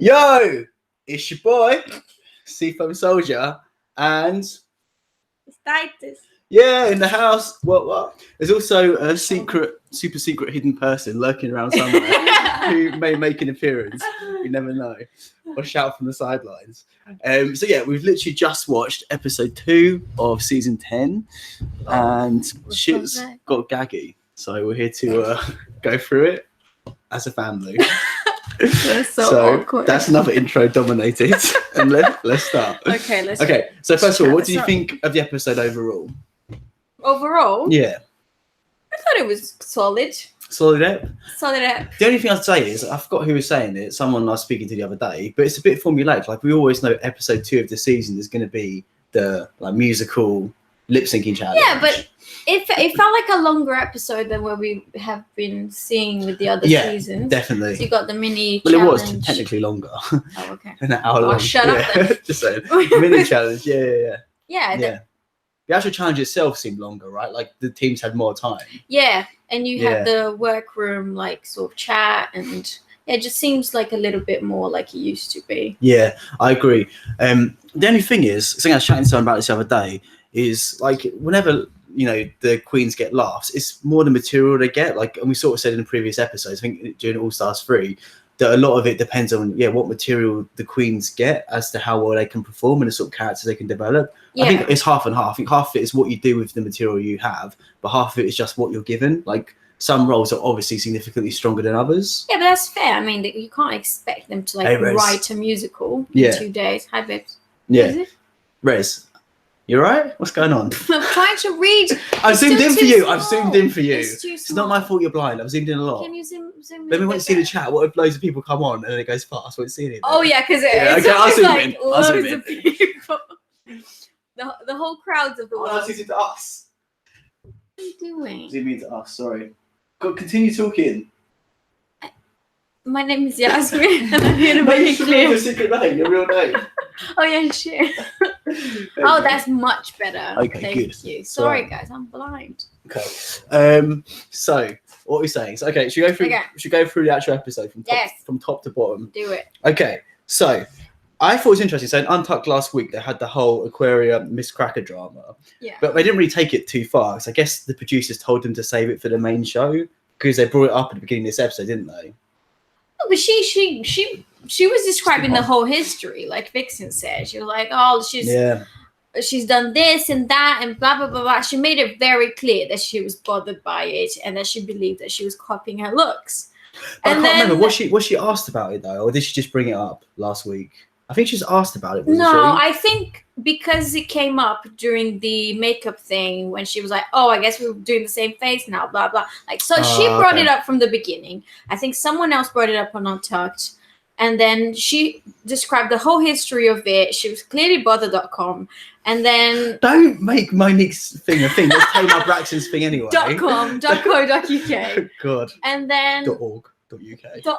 Yo, it's your boy, SeaFoamSoldier, and Cis Titus. yeah, in the house. What? There's also a super secret hidden person lurking around somewhere who may make an appearance. You never know, or shout from the sidelines. So yeah, we've literally just watched episode 2 of season 10, and shit's got gaggy. So we're here to go through it as a family. That's so awkward. That's another intro dominated. And let's start. Okay, so first of all, what do you think of the episode overall? Overall? Yeah. I thought it was solid. Solid ep? Solid ep. The only thing I'd say is, I forgot who was saying it, someone I was speaking to the other day, but it's a bit formulaic. Like, we always know episode 2 of the season is going to be the musical lip-syncing challenge. Yeah, but it felt like a longer episode than what we have been seeing with the other seasons. Yeah, definitely. So you got the mini challenge. Well, it was technically longer. Oh, okay. An hour long. Shut up then. Just saying. Mini challenge, yeah. Yeah. The actual challenge itself seemed longer, right? Like, the teams had more time. Yeah, and you had the workroom, like, sort of chat, and it just seems like a little bit more like it used to be. Yeah, I agree. The only thing is, something I was chatting to someone about this the other day, is, like, whenever, the queens get laughs, it's more the material they get. Like, and we sort of said in the previous episodes, I think during All Stars 3, that a lot of it depends on what material the queens get as to how well they can perform and the sort of characters they can develop. Yeah. I think it's half and half. I think half of it is what you do with the material you have, but half of it is just what you're given. Like, some roles are obviously significantly stronger than others. Yeah, but that's fair. I mean, you can't expect them to write a musical in 2 days. Hi, babes. Yeah. Rez, you right? What's going on? I'm trying to read. I've zoomed in for you. I've zoomed in for you. It's not my fault you're blind. I've zoomed in a lot. Can you zoom Then we won't see the chat. What if loads of people come on and then it goes fast? We won't see anything. Oh, yeah, because I'll zoom in. Loads of people. The whole crowds of the world. Oh, that's to us. What are you doing? Zoom in to us, sorry. Continue talking. My name is Yasmin, and I'm here to make it clear. Your secret name, your real name. Oh, yeah, sure. Oh, that's much better. Okay, good. Thank you. Sorry, guys, I'm blind. Okay. So, what are we saying? So, okay, should we go through the actual episode from top to bottom? Do it. Okay, so I thought it was interesting. So in Untucked last week, they had the whole Aquaria Miss Cracker drama. Yeah. But they didn't really take it too far. Because I guess the producers told them to save it for the main show because they brought it up at the beginning of this episode, didn't they? Oh, but she was describing the whole history, like Vixen said. She was like, "Oh, she's done this and that and blah blah blah blah." She made it very clear that she was bothered by it and that she believed that she was copying her looks. But I can't remember. Was she asked about it though, or did she just bring it up last week? I think she was asked about it. No, I think because it came up during the makeup thing when she was like, "Oh, I guess we're doing the same face now," blah blah. Like, so she brought it up from the beginning. I think someone else brought it up on Untucked, and then she described the whole history of it. She was clearly bothered.com, and then don't make Monique's thing a thing. Let's Tamar Braxton's thing anyway. .com.co.uk. God. And then .org.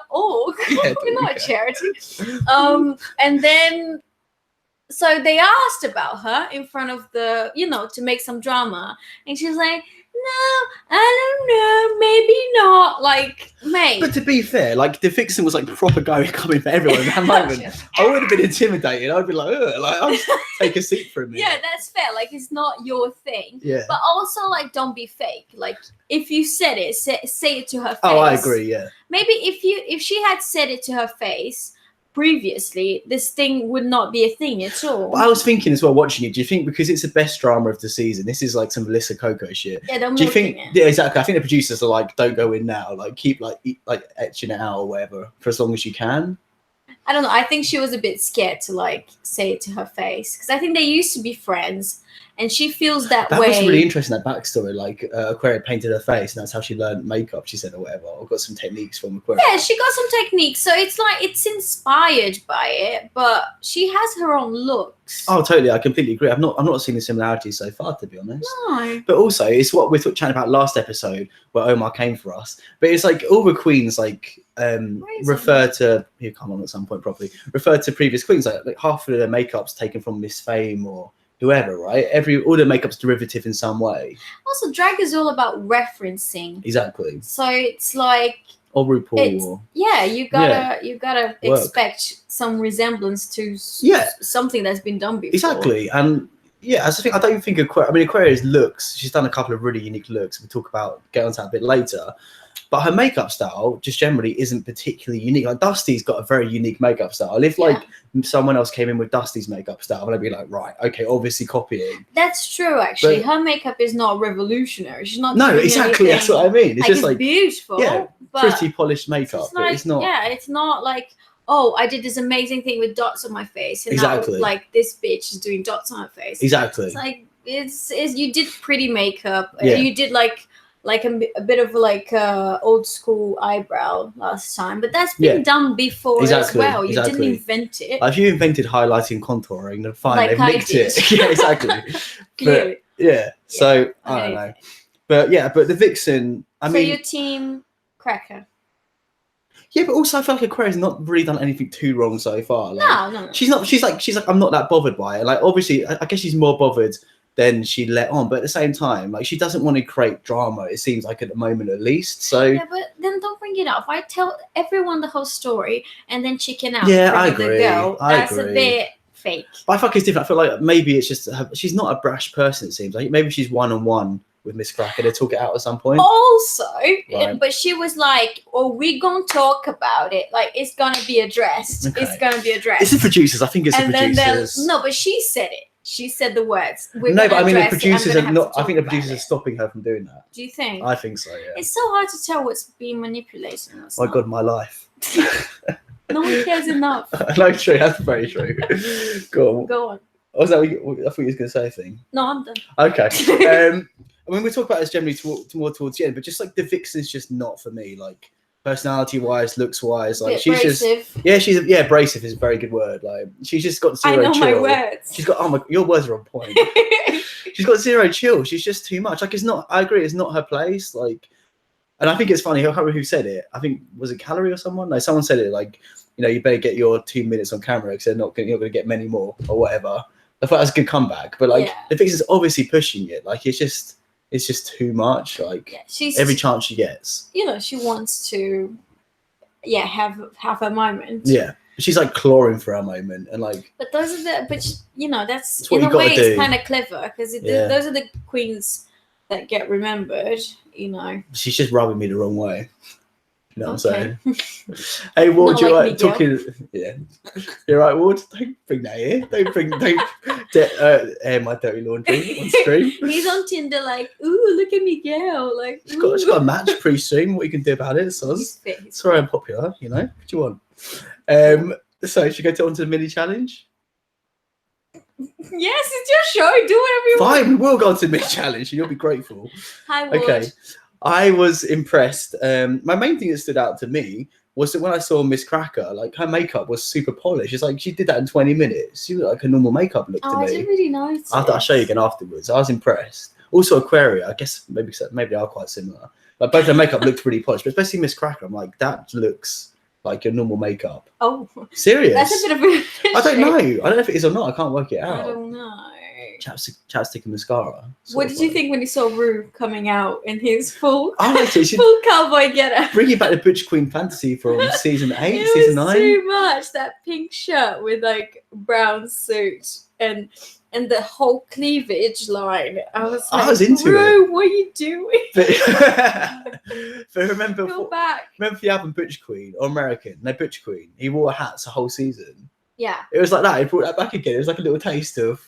.org. Yeah, We're not a charity. And then so they asked about her in front of the, to make some drama, and she was like, "No, I don't know, maybe not." Like, mate. But to be fair, like, the Vixen was like proper coming for everyone in that moment. I would have been intimidated. I'd be like, I'll just take a seat for a minute. Yeah, that's fair. Like, it's not your thing. Yeah. But also, like, don't be fake. Like, if you said it, say it to her face. Oh, I agree. Yeah. Maybe if she had said it to her face previously, this thing would not be a thing at all. But I was thinking as well, watching it, do you think because it's the best drama of the season, this is like some Melissa Coco shit? Yeah, they're do you think it. Yeah, exactly. I think the producers are like, don't go in now, like keep like etching it out or whatever for as long as you can. I don't know. I think she was a bit scared to like say it to her face because I think they used to be friends, and she feels that way. That was really interesting, that backstory. Like, Aquaria painted her face, and that's how she learned makeup, she said, or whatever. Or got some techniques from Aquaria. Yeah, she got some techniques. So it's like, it's inspired by it, but she has her own looks. Oh, totally. I completely agree. I've not seen the similarities so far, to be honest. No. But also, it's what we were chatting about last episode, where Omar came for us. But it's like all the queens, like, refer to, he'll come on at some point properly, refer to previous queens. Like half of their makeup's taken from Miss Fame or whoever, right? All the makeup's derivative in some way. Also, drag is all about referencing. Exactly. So it's like, or RuPaul. Or, you gotta expect some resemblance to something that's been done before. Exactly, and I don't think Aquaria's looks. She's done a couple of really unique looks. We'll get onto that a bit later. But her makeup style just generally isn't particularly unique. Like Dusty's got a very unique makeup style. If like someone else came in with Dusty's makeup style, I'd be like, right, okay, obviously copying. That's true, actually. Her makeup is not revolutionary. She's not. No, exactly. That's what I mean. It's just like beautiful. Yeah, but pretty polished makeup, but it's not. Yeah, it's not like, oh, I did this amazing thing with dots on my face, and now, like this bitch is doing dots on her face. Exactly. It's like it's you did pretty makeup. You did like a bit of like old school eyebrow last time, but that's been done before as well. You didn't invent it. If you invented highlighting and contouring, then fine, like they've nicked it. Yeah, exactly. But, so I don't know. But but the Vixen, I mean, your team Cracker. Yeah, but also I feel like Aquaria's not really done anything too wrong so far. Like, no. She's like I'm not that bothered by it. Like obviously, I guess she's more bothered than she let on, but at the same time, like she doesn't want to create drama. It seems like at the moment, at least. So yeah, but then don't bring it up. I tell everyone the whole story and then chicken out. Yeah, I agree. That's a bit fake. But I feel like it's different. I feel like maybe it's just she's not a brash person. It seems like maybe she's one-on-one with Miss Cracker. They talk it out at some point. Also, but she was like, "Oh, we gonna talk about it. Like it's gonna be addressed. Okay. It's gonna be addressed." It's the producers. I think it's the producers. No, but she said it. She said the words. No, but I mean the producers are not. I think the producers are stopping her from doing that. Do you think? I think so. Yeah. It's so hard to tell what's being manipulated. My God, my life. No one cares enough. No, true. That's very true. Go on. Oh, was that? I thought you was going to say a thing. No, I'm done. Okay. I mean, we talk about this generally more towards the end, but just like the Vixen's just not for me. Like personality-wise, looks-wise, like she's abrasive. just abrasive is a very good word. Like she's just got zero chill. I know my words. She's got your words are on point. She's got zero chill. She's just too much. Like it's not. I agree. It's not her place. Like, and I think it's funny. I can't remember who said it. I think was it Calorie or someone? Like someone said it. Like you better get your 2 minutes on camera because you're not going to get many more or whatever. I thought that's a good comeback. But like the Vixen's obviously pushing it. Like it's just too much. Like she's every chance she gets. She wants to, have a moment. Yeah, she's like clawing for a moment, and like. But those are that's in a way it's kind of clever because those are the queens that get remembered. She's just rubbing me the wrong way. You know what I'm saying? Hey, Ward, you're like talking. Yeah, you're right, Ward. Don't bring that here. Don't air my dirty laundry on stream. He's on Tinder, like, ooh, look at Miguel. Like, she's got a match pre-stream. What you can do about it, Soz? Sorry, I'm popular. What do you want? So should we go on to the mini challenge? Yes, it's your show. Do whatever you want. Fine, we will go on to the mini challenge, and you'll be grateful. Hi, Ward. Okay. I was impressed. My main thing that stood out to me was that when I saw Miss Cracker, like her makeup was super polished. It's like she did that in 20 minutes. She looked like a normal makeup look to me. I didn't really notice. I'll show you again afterwards. I was impressed. Also, Aquaria, I guess maybe they are quite similar. But both their makeup looked pretty polished, but especially Miss Cracker, I'm like, that looks like your normal makeup. Oh, serious? That's a bit of a. I don't know. I don't know if it is or not. I can't work it out. I don't know. Chapstick and mascara. What did you think when you saw Ru coming out in his full full cowboy getup? Bringing back the Butch Queen fantasy from season 8, season 9. Too much. That pink shirt with like brown suit and the whole cleavage line. I was into it. What are you doing? But remember the album Butch Queen or American? No, Butch Queen. He wore hats the whole season. Yeah. It was like that. He brought that back again. It was like a little taste of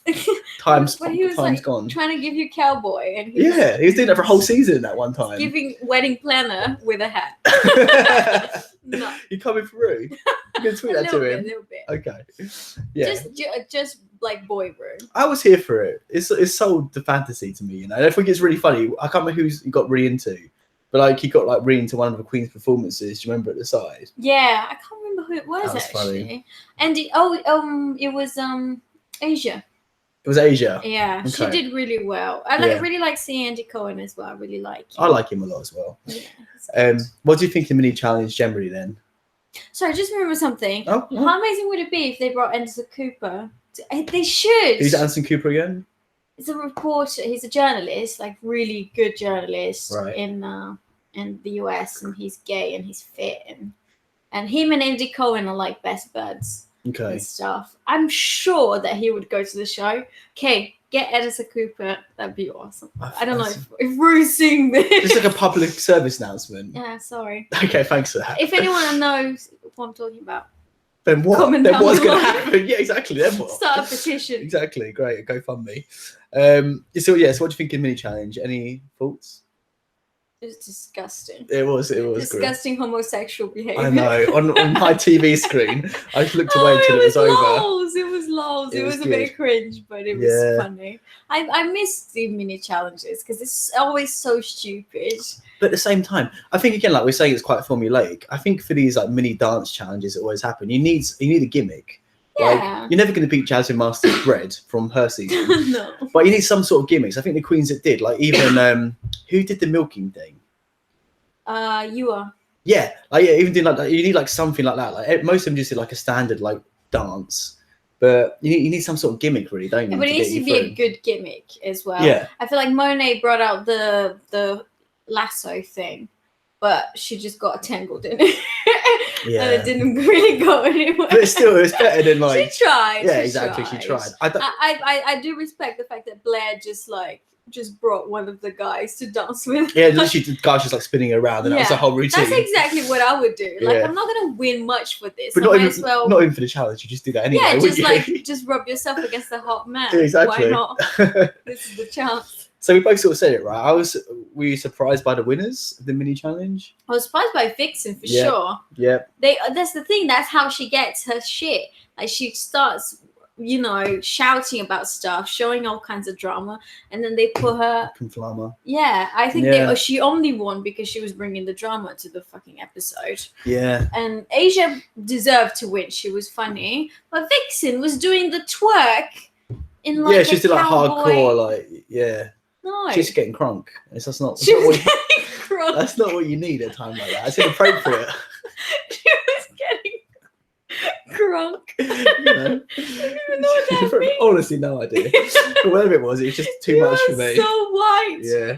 times gone. Trying to give you cowboy. And he was doing that for a whole season at one time. Giving wedding planner with a hat. No. You coming for Ru? You can tweet that to him. A little bit. Okay. Yeah. Just like boy Ru. I was here for it. It's sold the fantasy to me, I think it's really funny. I can't remember who he got really into. But like he got like really into one of the Queen's performances. Do you remember at the side? Yeah, I can't remember who it was actually. Funny. And it was Asia. It was Asia. Yeah, okay. She did really well. I really like seeing Andy Cohen as well. I really like him. I like him a lot as well. Yeah. What do you think of the mini challenge generally then? Sorry, I just remember something. Oh, how amazing would it be if they brought Anderson Cooper? They should. Who's Anderson Cooper again? He's a reporter. He's a journalist, like really good journalist. Right. In in the US, and he's gay and he's fit, and him and Andy Cohen are like best buds Okay. and stuff. I'm sure that he would go to the show. Okay, get Edison Cooper. That'd be awesome. I don't know if Rue's seeing this. It's like a public service announcement. Yeah, sorry. Okay, thanks for that. If anyone knows what I'm talking about, then what? comment Then down what's going to below. happen? Yeah, exactly. Then what? Start a petition. Exactly. Great. GoFundMe. So yes, what do you think of mini challenge? Any thoughts? It was disgusting. It was Disgusting homosexual behavior. I know. On my TV screen, I just looked away until it was over. It was lols. It was a good. bit cringe, but it was funny. I miss the mini challenges because it's always so stupid. But at the same time, I think again, like we're saying, it's quite formulaic. I think for these like mini dance challenges that always happen, you need a gimmick. Yeah. Like, you're never going to beat Jasmine Masters Bread from her season. No. But you need some sort of gimmicks. I think the queens that did, like even who did the milking thing? You are. Yeah, like even doing like that, you need like something like that. Like most of them just did like a standard like dance, but you need some sort of gimmick, really, don't you? Yeah, but it needs to be a good gimmick as well. Yeah. I feel like Monet brought out the lasso thing, but she just got tangled in it. Yeah. And it didn't really go anywhere. But still, it was better than like. She tried. Yeah, exactly. She tried. I do respect the fact that Blair just brought one of the guys to dance with. Yeah, the guy's just like spinning around, and that was the whole routine. That's exactly what I would do. Like, Yeah. I'm not gonna win much for this. But I not might even, as well. not even for the challenge. You just do that anyway. Yeah, wouldn't just you? like just rub yourself against the hot man. Yeah, exactly. Why not? This is the chance. So we both sort of said it, right? Were you surprised by the winners of the mini challenge? I was surprised by Vixen for Yeah. sure. Yeah. That's the thing. That's how she gets her shit. Like she starts, shouting about stuff, showing all kinds of drama, and then they put her. Conflama. Yeah, I think Yeah. she only won because she was bringing the drama to the fucking episode. Yeah. And Asia deserved to win. She was funny, but Vixen was doing the twerk in like she's doing like hardcore, like No, she's getting crunk. That's not. she was getting crunk. That's not what you need at a time like that. It's inappropriate. She was getting crunk. You know. I don't even know what that means. Honestly, no idea. But whatever it was just too much for me. So white. Yeah.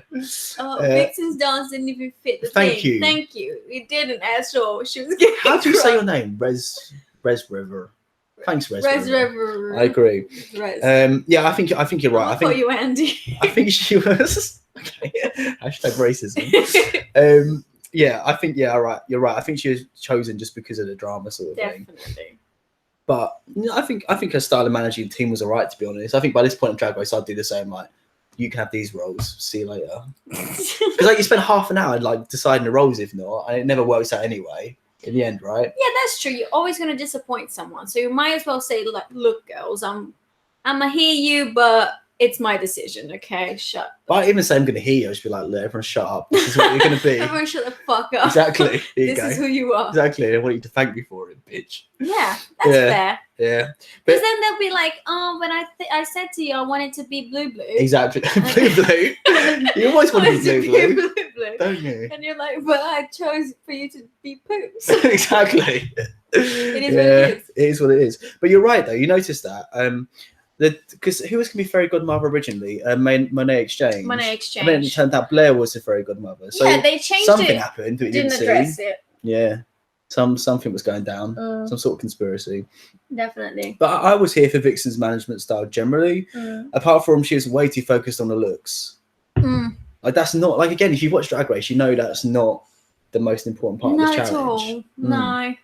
Vixen's dance didn't even fit the Thank thing. you. Thank you. It didn't at all. She was getting. How do you say crunk. your name? Res River. Thanks, Res Res River. River. I agree. Res. Yeah, I think you're right. I I'll call think you Andy. I think she was. Okay. Hashtag racism. Yeah, I think you're right. I think she was chosen just because of the drama sort of thing. Definitely. But I think her style of managing the team was alright, to be honest. I think by this point in Drag Race, I'd do the same. Like, you can have these roles. See you later. Because like you spend half an hour like deciding the roles, if not, and it never works out anyway. In the end, right? Yeah, that's true. You're always gonna disappoint someone, so you might as well say, like, "Look, girls, I'ma hear you, but it's my decision. Okay, shut." But I even say I'm gonna hear you. I'll just be like, "Look, everyone, shut up. This is what you're gonna be." Everyone, shut the fuck up. Exactly. Here you This go. is who you are. Exactly. I want you to thank me for it, bitch. Yeah, that's fair. Yeah. Because then they'll be like, "Oh, when I said to you, I wanted to be blue blue." Exactly. Blue. You always want to be blue, don't you? And you're like, "But I chose for you to be poops." Exactly. It is what it is. It is what it is. But you're right, though. You noticed that. Because who was going to be fairy godmother originally? Monet Exchange. Monet And then it Exchange. turned out Blair was the fairy godmother. So Yeah, they changed something it. happened that we Didn't didn't address see. it. Yeah. Something was going down. Some sort of conspiracy. Definitely. But I was here for Vixen's management style generally. Apart from she was way too focused on the looks. Like that's not like again, if you watch Drag Race, you know that's not the most important part of Not the at challenge. all. No. I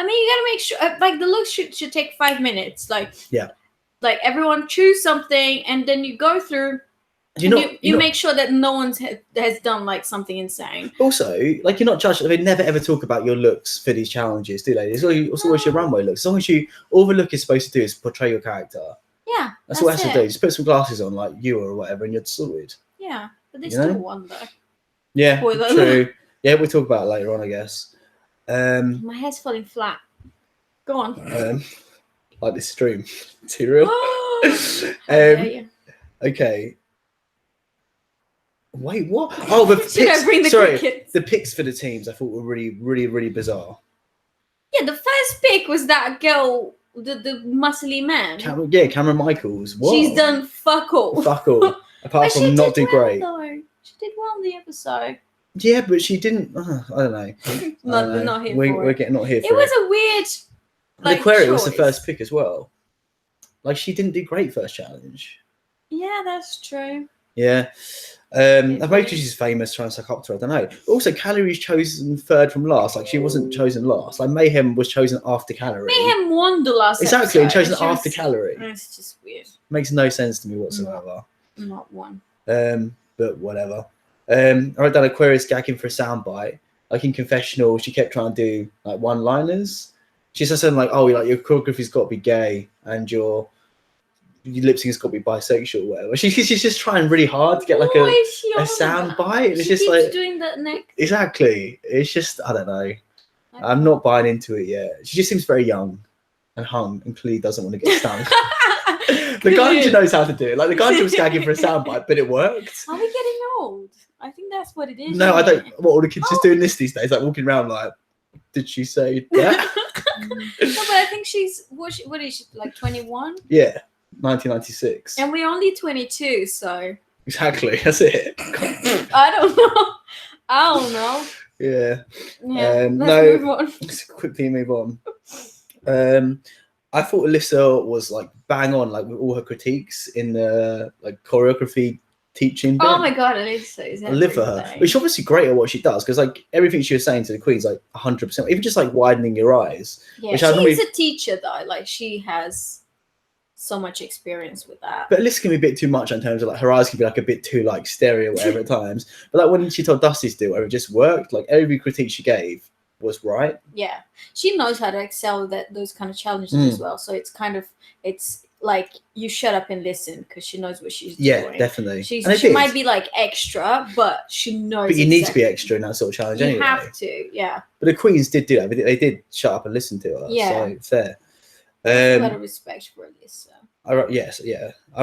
mean, you gotta make sure, like, the looks should take 5 minutes. Like, like everyone choose something, and then you go through. You make sure that no one has done like something insane. Also, like you're not judged. They never ever talk about your looks for these challenges, do they? It's always your runway looks. As long as all the look is supposed to do is portray your character. Yeah, that's what it has to do. Just put some glasses on, like you or whatever, and you're sorted. Yeah, but they still won though. Yeah, Spoiler. true. Yeah, we'll talk about it later on, I guess. My hair's falling flat. Go on. Like this stream. Too real. Okay. Wait, what? Oh, the picks. The picks for the teams I thought were really, really, really bizarre. Yeah, the first pick was that girl, the muscly man. Cameron Michaels. What? She's done fuck all. Fuck all. Apart from not do great. Though. She did well in the episode. Yeah, but she didn't. I don't know. Not here we're for it. not here for It was a weird. The Aquarius was the choice. first pick as well. Like, she didn't do great first challenge. Yeah, that's true. Yeah. Maybe because she's famous, trying to suck up to her, I don't know. Also, Calories chosen third from last. Like, she wasn't chosen last. Like, Mayhem was chosen after Calorie. Mayhem won the last exactly, and episode. chosen after Calorie. It's just weird. Makes no sense to me whatsoever. Not one. But whatever. I wrote down Aquarius gagging for a soundbite. Like, in Confessional, she kept trying to do like one-liners. She said something like, "Oh, like your choreography's got to be gay, and your lip syncing's got to be bisexual, or whatever." She's just trying really hard to get like a sound bite. It's just like doing that neck. Exactly. It's just, I don't know. I'm not buying into it yet. She just seems very young and hung, and clearly doesn't want to get stung. The Ganja knows how to do it. Like, the Ganja was gagging for a soundbite, but it worked. Are we getting old? I think that's what it is. No, I don't. What, all the kids just doing this these days? Like, walking around like, did she say that? No, but I think she's what is she, like 21? Yeah, 1996. And we're only 22, so Exactly, that's it. I don't know. Yeah. Let's no, move on. Let's quickly move on. I thought Alyssa was like bang on, like with all her critiques in the like choreography teaching bit. Oh my god, Alyssa is I live for her. But she's obviously great at what she does, because like everything she was saying to the queens, like 100%, even just like widening your eyes. Yeah, she's a teacher though. Like, she has so much experience with that. But Alyssa can be a bit too much in terms of like her eyes can be like a bit too like stereo or whatever at times. But like when she told Dusty to do it, it just worked. Like every critique she gave was right. Yeah, she knows how to excel at those kind of challenges as well. So it's like you shut up and listen, because she knows what she's doing. Yeah, definitely. She might be like extra, but she knows. But you need to be extra in that sort of challenge anyway. You have to, yeah. But the queens did do that. They did shut up and listen to her. Yeah. So fair. A lot of respect for Alyssa. I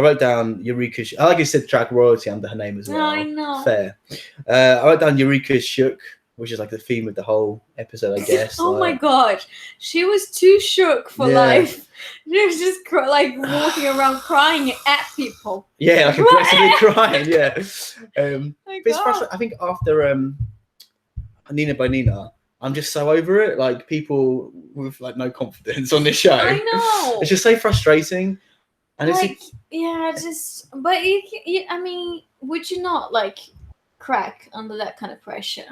wrote down Eureka. I like you said, track royalty under her name as well. I know. Fair. I wrote down Eureka's shook, which is like the theme of the whole episode, I guess. Oh my god, she was too shook for life. She was just walking around crying at people. Yeah, like aggressively crying. Yeah. My It's God. frustrating. I think after Nina by Nina, I'm just so over it. Like, people with like no confidence on this show. I know. It's just so frustrating. And But I mean, would you not like crack under that kind of pressure?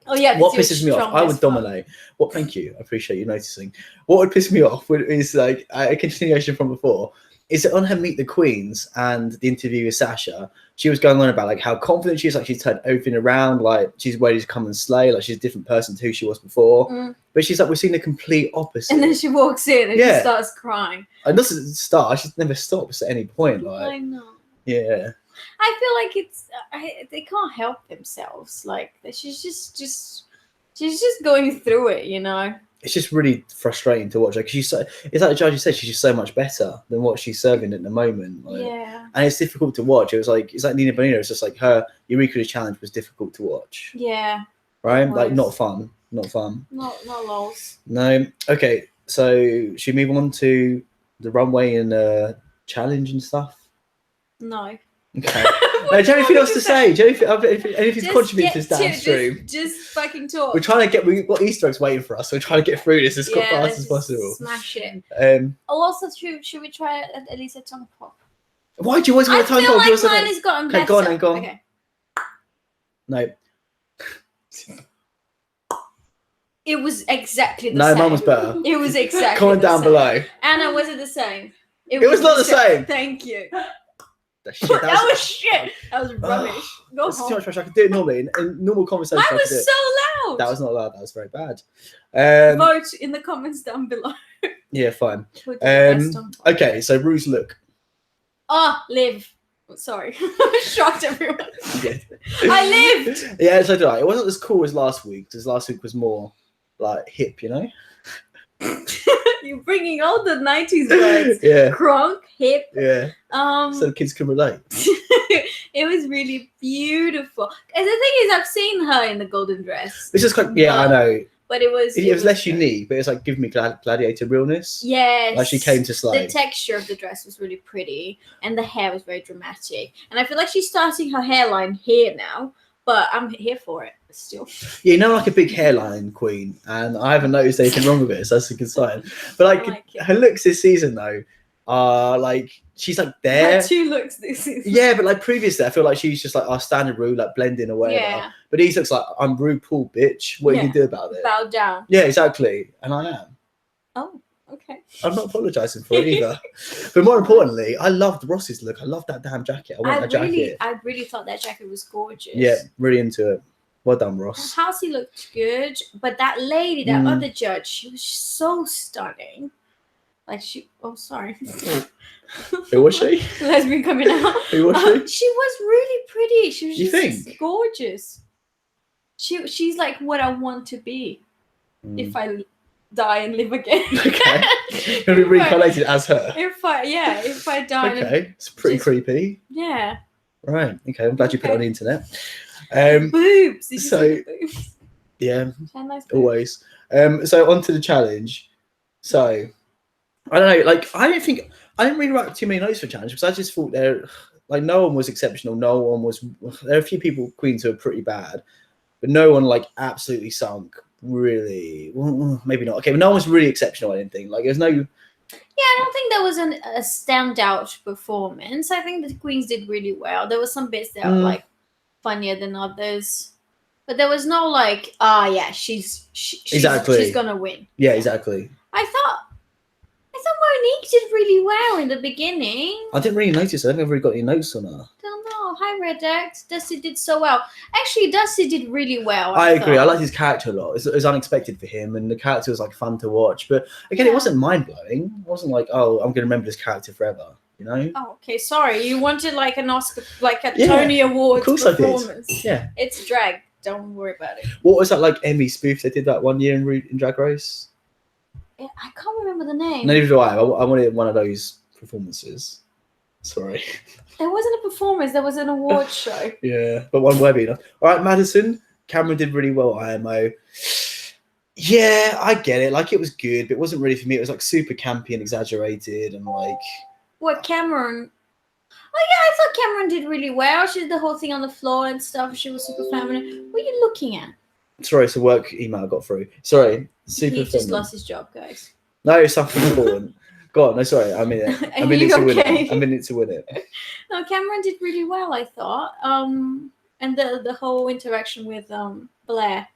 Oh yeah. What pisses me off, I would dominate. Thank you, I appreciate you noticing. What would piss me off is like a continuation from before. Is that on her Meet the Queens and the interview with Sasha, she was going on about like how confident she is, like she's turned everything around, like she's ready to come and slay, like she's a different person to who she was before. But she's like, we're seeing the complete opposite. And then she walks in and she starts crying. And doesn't start, she never stops at any point. Like, I know. Yeah. I feel like it's they can't help themselves. Like, she's just going through it, you know. It's just really frustrating to watch. Like, it's like the judge said, she's just so much better than what she's serving at the moment. Like, yeah. And it's difficult to watch. It's like Nina Bonina. It's just like her Eureka's challenge was difficult to watch. Yeah. Right? Like, not fun. Not fun. Not lols. No. Okay. So should we move on to the runway and challenge and stuff? No. Okay. Do you have anything else to say? Do you have anything contributors downstream? Just fucking talk. We're trying to get. We've got Easter eggs waiting for us. So we're trying to get through this as fast as possible. Smash it. Also, should we try at least a tongue pop? Why do you always want a tongue pop? I feel like mine has gotten better. Go on. Okay. No. It was exactly the no, same. No, mine was better. It was exactly. Comment down below. Anna, was it the same? It was not the same. Thank you. That was shit. That was rubbish. Go That's home. too much pressure. I could do it normally in normal conversation. I was so loud. That was not loud. That was very bad. Vote in the comments down below. Yeah, fine. Okay, so Rue's look. Liv. Sorry, shocked everyone. Yeah. I lived. Yeah, so did I. It wasn't as cool as last week, because last week was more like hip, you know. You're bringing all the 90s words. Yeah. Crunk, hip. Yeah. So the kids can relate. It was really beautiful. And the thing is, I've seen her in the golden dress. It's just quite, I know. But it was less unique, but it's like giving me gladiator realness. Yes. Like she came to slay. The texture of the dress was really pretty, and the hair was very dramatic. And I feel like she's starting her hairline here now. but I'm here for it still. Yeah, you know, like a big hairline queen, and I haven't noticed anything wrong with it, so that's a good sign. But like, her looks this season though are like she's like there. Her 2 looks this season. Yeah, but like previously, I feel like she's just like our standard Ru, like blending or whatever. Yeah. But he looks like I'm RuPaul, bitch. What you can do about it? Bow down. Yeah, exactly, and I am. Oh, okay. I'm not apologising for it either. But more importantly, I loved Ross's look. I loved that damn jacket. I want that jacket. I really thought that jacket was gorgeous. Yeah, really into it. Well done, Ross. Halsey looked good, but that lady, that other judge, she was so stunning. Like sorry. Who was she? Lesbian coming out. Who was she? She was really pretty. She was just gorgeous. She's like what I want to be if I die and live again. Okay. You'll be reincarnated as her. If I die. Okay, it's pretty creepy. Yeah. Right. Okay. I'm glad you put it on the internet. Boobs. Did you So see the boobs? yeah, Nice always. So on to the challenge. So I don't know. Like I didn't really write too many notes for challenge because I just thought like no one was exceptional. No one was. There are a few people queens who are pretty bad, but no one like absolutely sunk. Really, well, maybe not. Okay, but no one was really exceptional. I didn't think. Like there's no. Yeah, I don't think there was a standout performance. I think the queens did really well. There were some bits that were like funnier than others, but there was no like, she's gonna win. Yeah, exactly. I thought Monique did really well in the beginning. I didn't really notice. I don't think I've really got any notes on her. Don't know. Hi, Red X. Dusty did so well. Actually, Dusty did really well. I agree. I liked his character a lot. It was unexpected for him, and the character was like fun to watch. But again, it wasn't mind blowing. It wasn't like, oh, I'm gonna remember this character forever. You know? Oh, okay. Sorry, you wanted like an Oscar, like a Tony Awards performance. I did. Yeah. It's drag. Don't worry about it. What was that like Emmy spoof they did that one year in Drag Race? I can't remember the name. Neither do I. I wanted one of those performances. Sorry. There wasn't a performance. There was an award show. Yeah, but one word be enough. All right, Madison. Cameron did really well. IMO. Yeah, I get it. Like it was good, but it wasn't really for me. It was like super campy and exaggerated, and like. What Cameron? Oh yeah, I thought Cameron did really well. She did the whole thing on the floor and stuff. She was super feminine. What are you looking at? Sorry, it's a work email I got through. Sorry, super. He just lost his job, guys. No, it's something important. Go on. No, sorry. I'm in it. I'm in it to win it. I'm in it to win it. No, Cameron did really well, I thought. And the whole interaction with Blair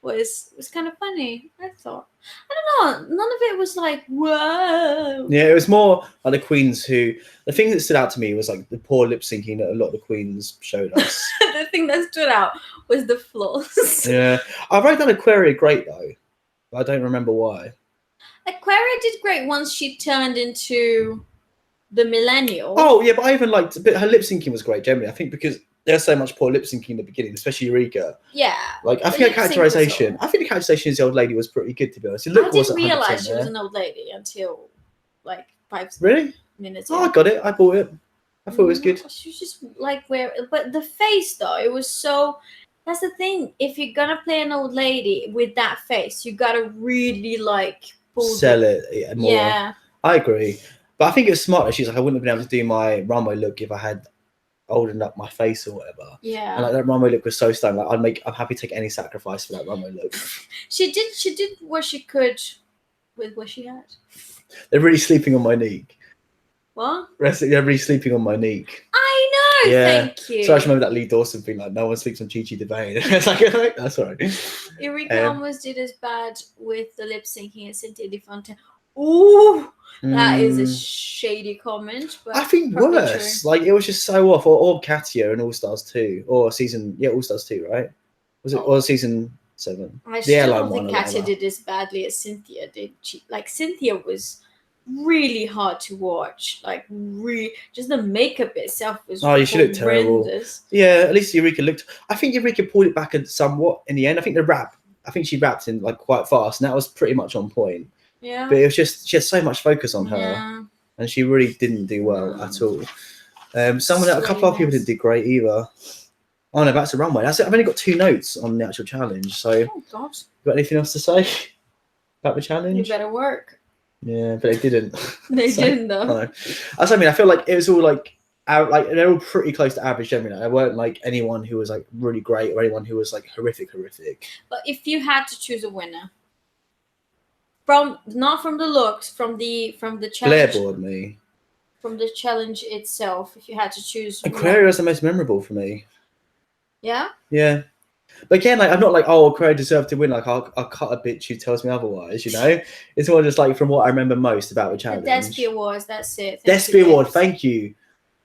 was kind of funny, I thought. I don't know. None of it was like, whoa. Yeah, it was more like the queens who... The thing that stood out to me was like the poor lip syncing that a lot of the queens showed us. The thing that stood out was the flaws. Yeah. I wrote down Aquaria great, though. I don't remember why. Aquaria did great once she turned into the millennial. Oh, yeah, but I even liked... But her lip syncing was great, generally. I think because there's so much poor lip syncing in the beginning, especially Eureka. Yeah. Like, I think the characterization of the old lady was pretty good, to be honest. I didn't realize she was an old lady until like 5 minutes ago. Oh, I got it. I bought it. I thought it was good. She was just like but the face though, it was so. That's the thing. If you're gonna play an old lady with that face, you gotta really like sell it more. Yeah. I agree. But I think it was smart. She's like, I wouldn't have been able to do my runway look if I had opened up my face or whatever. Yeah. And like that runway look was so stunning. Like I'm happy to take any sacrifice for that runway look. She did what she could with what she had. They're really sleeping on my neck. What? They're really sleeping on my neck. I know. Yeah. Thank you. So I just remember that Lee Dawson thing, like no one sleeps on Chi Chi DeVane. It's like that's all right. Eureka almost did as bad with the lip syncing as Cynthia DeFontaine. Ooh, that is a shady comment. But I think worse. True. Like it was just so off. Or Katia and All Stars 2, or All Stars 2, right? Was it or season 7? I still don't think Katia did as badly as Cynthia did. Cynthia was really hard to watch. Like just the makeup itself was. Oh, she looked terrible. Yeah, at least Eureka looked. I think Eureka pulled it back somewhat in the end. I think she rapped in like quite fast, and that was pretty much on point. Yeah. But it was just she had so much focus on her, and she really didn't do well at all. A couple of people didn't do great either. Oh no, that's the runway. That's it. I've only got 2 notes on the actual challenge. So, God. Got anything else to say about the challenge? You better work. Yeah, but they didn't. They didn't though. No. I feel like it was all like like they're all pretty close to average generally. There weren't like anyone who was like really great or anyone who was like horrific. But if you had to choose a winner, not from the looks, from the challenge, Blair bored me. From the challenge itself, if you had to choose, Aquaria was the most memorable for me. Yeah. Yeah. But again, like I'm not like, oh, Aquaria deserved to win. Like I'll cut a bitch who tells me otherwise. You know, it's more just like from what I remember most about the challenge. The Despy Awards. That's it. Despy Award. Thank you,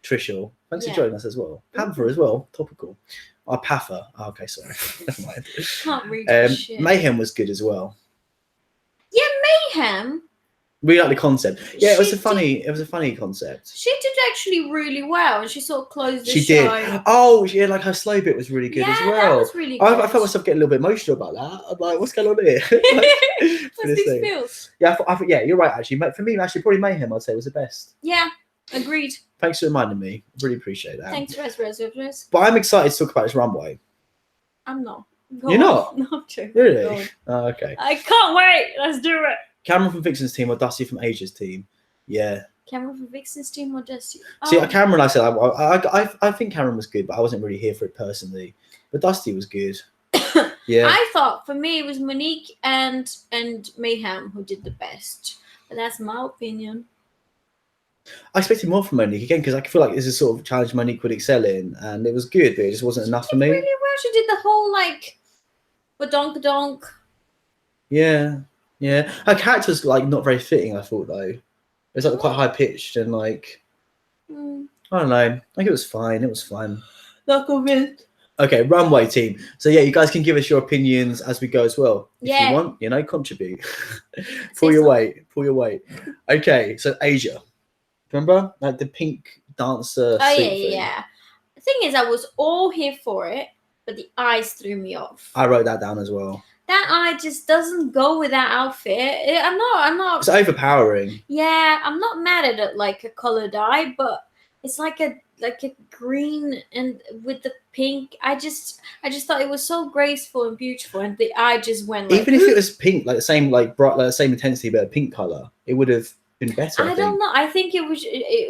Trishul. Thanks for joining us as well. Mm-hmm. Panther as well. Topical. Oh, Paffer. Oh, okay, sorry. Never mind. Can't read shit. Mayhem was good as well. Yeah, Mayhem. We like the concept. Yeah, it was a funny concept. She did actually really well, and she sort of closed the show. She did. Oh, yeah, like her slow bit was really good as well. That was really good. I felt myself getting a little bit emotional about that. I'm like, what's going on here? What's these feels? Yeah, yeah, you're right. Actually, for me, actually, probably Mayhem, I'd say, was the best. Yeah, agreed. Thanks for reminding me. Really appreciate that. Thanks, Res. But I'm excited to talk about this runway. I'm not. You're not? No, I'm joking. Really? Oh, okay. I can't wait. Let's do it. Cameron from Vixen's team or Dusty from Asia's team? Yeah. Cameron from Vixen's team or Dusty? See, Cameron, I said, I think Cameron was good, but I wasn't really here for it personally. But Dusty was good. Yeah. I thought for me it was Monique and Mayhem who did the best. But that's my opinion. I expected more from Monique again because I feel like this is sort of a challenge Monique would excel in, and it was good, but it just wasn't enough for me. Really well. She did the whole like badonk-a-donk. Yeah. Yeah. Her character's like not very fitting, I thought though. It was like quite high pitched and like I don't know. Like it was fine. It was fun. Not convinced. Okay, runway team. So yeah, you guys can give us your opinions as we go as well. If you want, you know, contribute. Pull your weight. Okay, so Asia. Remember? Like the pink dancer. Oh yeah. The thing is I was all here for it, but the eyes threw me off. I wrote that down as well. That eye just doesn't go with that outfit. I'm not. It's overpowering. Yeah, I'm not mad at it like a colored eye, but it's like a green and with the pink. I just thought it was so graceful and beautiful, and the eye just went. Like, even if it was pink, like the same like bright, like the same intensity, but a pink color, it would have been better. I don't know. I think it was.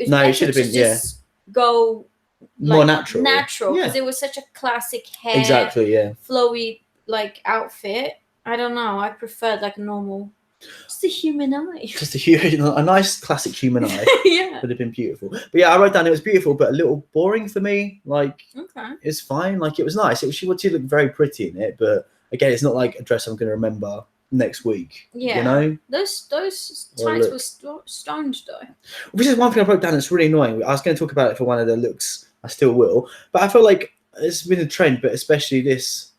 No, it should have been. Just go like, more natural. Because it was such a classic hair. Exactly. Yeah. Flowy. Like outfit, I don't know. I preferred like a normal, just a human eye. Just a nice classic human eye. Yeah, would have been beautiful. But yeah, I wrote down it was beautiful, but a little boring for me. Like, it's fine. Like it was nice. She looked very pretty in it, but again, it's not like a dress I'm going to remember next week. Yeah, you know, those tights were stoned though. Which is one thing I wrote down that's really annoying. I was going to talk about it for one of the looks. I still will, but I feel like it's been a trend, but especially this.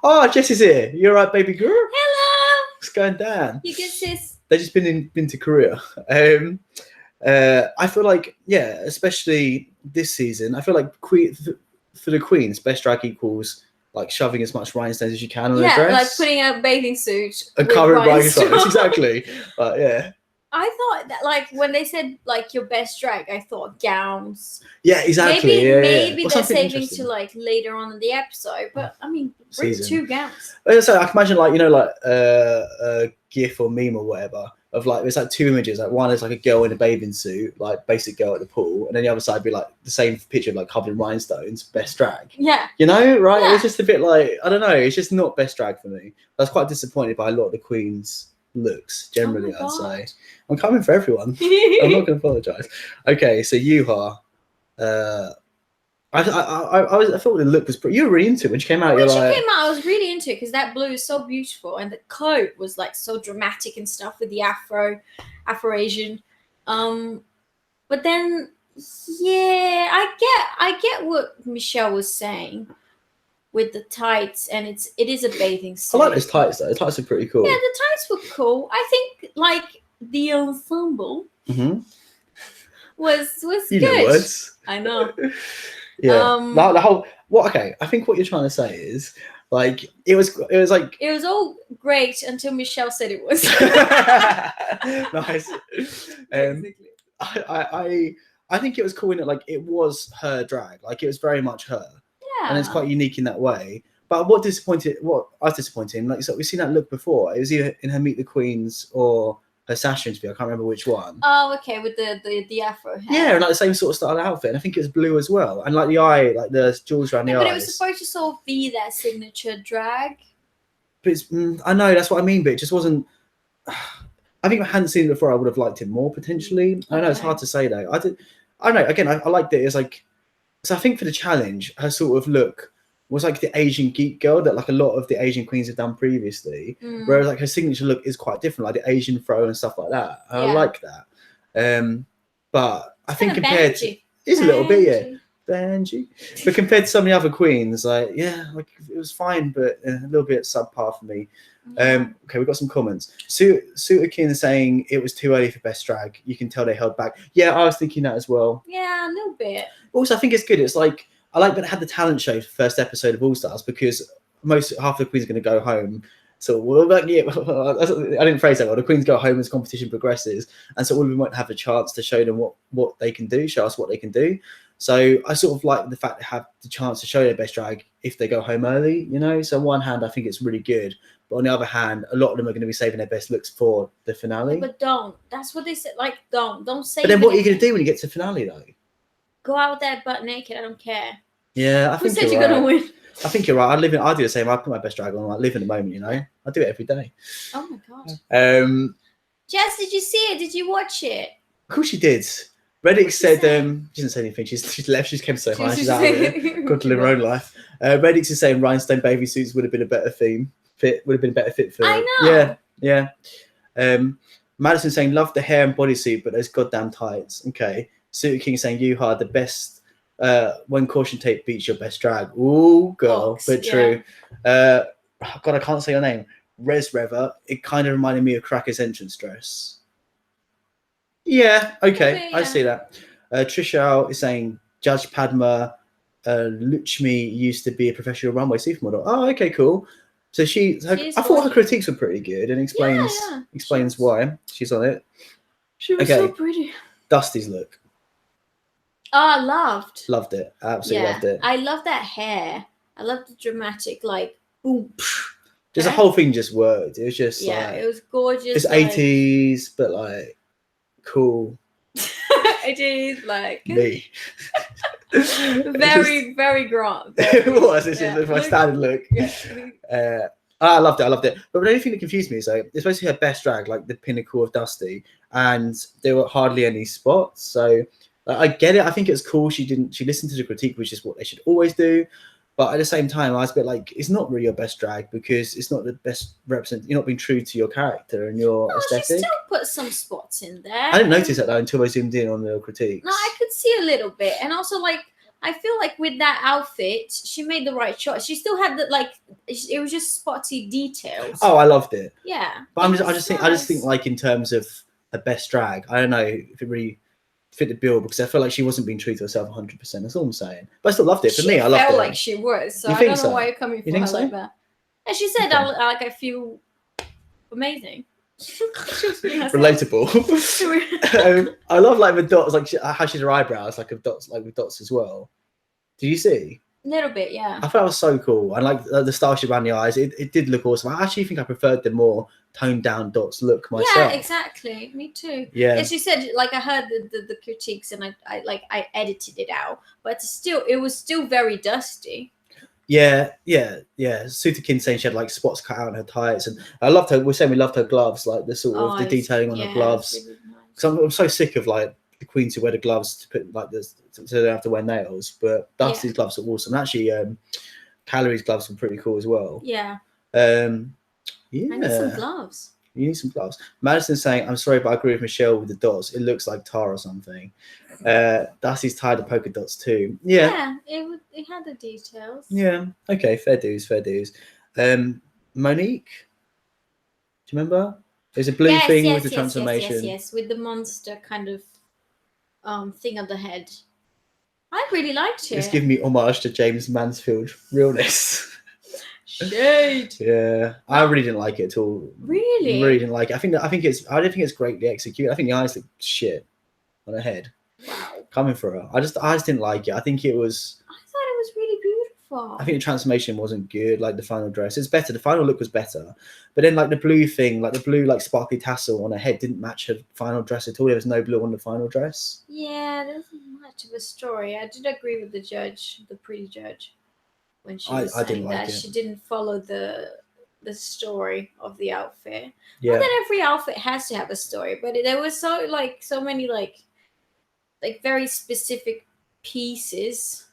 Oh, Jess is here. You're right, baby girl. Hello. What's going down? You good, sis? They've just been to Korea. I feel like, yeah, especially this season, I feel like for the queens, best drag equals like shoving as much rhinestones as you can on a dress. Yeah, like putting a bathing suit. A current rhinestones, exactly. But yeah. I thought that, like, when they said, like, your best drag, I thought gowns. Yeah, exactly. Maybe they're saving to, like, later on in the episode. But, I mean, bring 2 gowns. So I can imagine, like, you know, like, a GIF or meme or whatever of, like, there's, like, 2 images. Like, one is, like, a girl in a bathing suit, like, basic girl at the pool. And then the other side would be, like, the same picture of, like, covered in rhinestones, best drag. Yeah. You know, right? Yeah. It's just a bit, like, I don't know. It's just not best drag for me. I was quite disappointed by a lot of the queens' looks generally. I'd say I'm coming for everyone. I'm not going to apologize. Okay, so Yuha, I thought the look was pretty. You were really into it when she came out. When she came out, I was really into it because that blue is so beautiful, and the coat was like so dramatic and stuff with the Afro-Asian. But then, yeah, I get what Michelle was saying with the tights, and it is a bathing suit. I like those tights though. The tights are pretty cool. Yeah, the tights were cool. I think like the ensemble was you good. Know words. I know. Yeah. The whole okay. I think what you're trying to say is like it was all great until Michelle said it was. Nice. I think it was cool in it. Like it was her drag. Like it was very much her. And it's quite unique in that way. But what I was disappointed in, like so we've seen that look before. It was either in her Meet the Queens or her Sasha interview. I can't remember which one. Oh, okay, with the afro hair. Yeah, and like the same sort of style outfit, and I think it was blue as well, and like the eye, like the jewels around the eyes. But it was supposed to sort of be that signature drag. But it's, I know that's what I mean, but it just wasn't. I think if I hadn't seen it before, I would have liked it more potentially. I know it's hard to say though. I don't know. Again, I liked it. It's like, so I think for the challenge, her sort of look was like the Asian geek girl that like a lot of the Asian queens have done previously. Whereas like her signature look is quite different, like the Asian throw and stuff like that. I like that. But I think compared to, it's a little bit, yeah. Benji. But compared to some of the other queens, like like it was fine, but a little bit subpar for me. Okay, we've got some comments. Suitakin saying it was too early for best drag. You can tell they held back. Yeah, I was thinking that as well. Yeah, a little bit. Also, I think it's good. It's like I like that it had the talent show for the first episode of All Stars because half the queens are going to go home. So I didn't phrase that well. The queens go home as competition progresses, and so all of them won't have a chance to show them what they can do, show us what they can do. So I sort of like the fact they have the chance to show their best drag if they go home early, you know. So on one hand, I think it's really good, but on the other hand, a lot of them are going to be saving their best looks for the finale. But don't. That's what they said. Like, don't say. But then, what are you going to do when you get to the finale, though? Go out there butt naked. I don't care. Yeah, I think Who said you're going to win? I think you're right. I do the same. I put my best drag on. I live in the moment, you know. I do it every day. Oh my god. Jess, did you see it? Did you watch it? Of course she did. Reddick said, she didn't say anything. She's left. She's came so high. She's out of it. Got to live her own life. Reddick's is saying rhinestone bathing suits would have been a better fit. Would have been a better fit for. I know. Yeah. Madison saying love the hair and bodysuit, but those goddamn tights. Okay. Suit King saying you are the best. When caution tape beats your best drag. Ooh, girl, but true. God, I can't say your name. Res Rever. It kind of reminded me of Cracker's entrance dress. Yeah, okay, I see that. Trisha is saying Judge Padma Luchmi used to be a professional runway supermodel. Oh, okay, cool. So I thought her critiques were pretty good and explains why she's on it. She was so pretty. Dusty's look. Oh, I loved it. I absolutely loved it. I love that hair. I love the dramatic, like, boom. Just the whole thing just worked. It was just it was gorgeous. It's 80s, but like cool. 80s, like me. very, very grand. It was. This is my standard look. Yeah. I loved it. But the only thing that confused me is like it's supposed to be her best drag, like the pinnacle of Dusty, and there were hardly any spots. So I get it. I think it's cool. She listened to the critique, which is what they should always do. But at the same time, I was a bit like, it's not really your best drag because it's not the best represent. You're not being true to your character and your aesthetic. She still put some spots in there. I didn't notice that though until I zoomed in on the critiques. No, I could see a little bit, and also like I feel like with that outfit, she made the right choice. She still had it was just spotty details. Oh, I loved it. Yeah, but I just think like in terms of a best drag, I don't know if it really fit the bill because I felt like she wasn't being true to herself 100%. That's all I'm saying. But I still loved it. For me, I loved it. Felt like she was. So I don't know why you're coming for her like that. And she said, I feel amazing. Relatable. I love like the dots, like how she's her eyebrows, like with dots as well. Did you see? A little bit, yeah. I thought it was so cool. I like the starship around the eyes. It did look awesome. I actually think I preferred the more toned down dots look myself. Yeah, exactly. Me too. Yeah. As you said, like I heard the critiques and I edited it out, but it was still very dusty. Yeah. Sutakin saying she had like spots cut out in her tights, and I loved her. We're saying we loved her gloves, like the sort of the detailing on her gloves. Really nice. Because I'm so sick of like the queens who wear the gloves to put like this, so they don't have to wear nails. But Dusty's gloves are awesome. And actually, Calorie's gloves were pretty cool as well. Yeah. Yeah. I need some gloves. You need some gloves. Madison's saying, I'm sorry, but I agree with Michelle with the dots. It looks like tar or something. Dusty's tired of polka dots too. Yeah. Yeah, it had the details. Yeah. Okay, fair dues. Monique? Do you remember? There's a blue thing with the transformation. Yes, with the monster kind of thing on the head. I really liked it. It's giving me homage to James Mansfield realness. Shade. Yeah, I really didn't like it at all. Really? Really didn't like it. I don't think it's greatly executed. I think the eyes look shit on her head. Wow. Coming for her. I just didn't like it. I thought it was really far. I think the transformation wasn't good. Like the final dress, it's better. The final look was better, but then like the blue thing, like the blue like sparkly tassel on her head didn't match her final dress at all. There was no blue on the final dress. Yeah, there wasn't much of a story. I did agree with the judge, the pretty judge, when she was I saying didn't like that it. she didn't follow the story of the outfit. Yeah. Not that every outfit has to have a story, but there was so many like very specific pieces.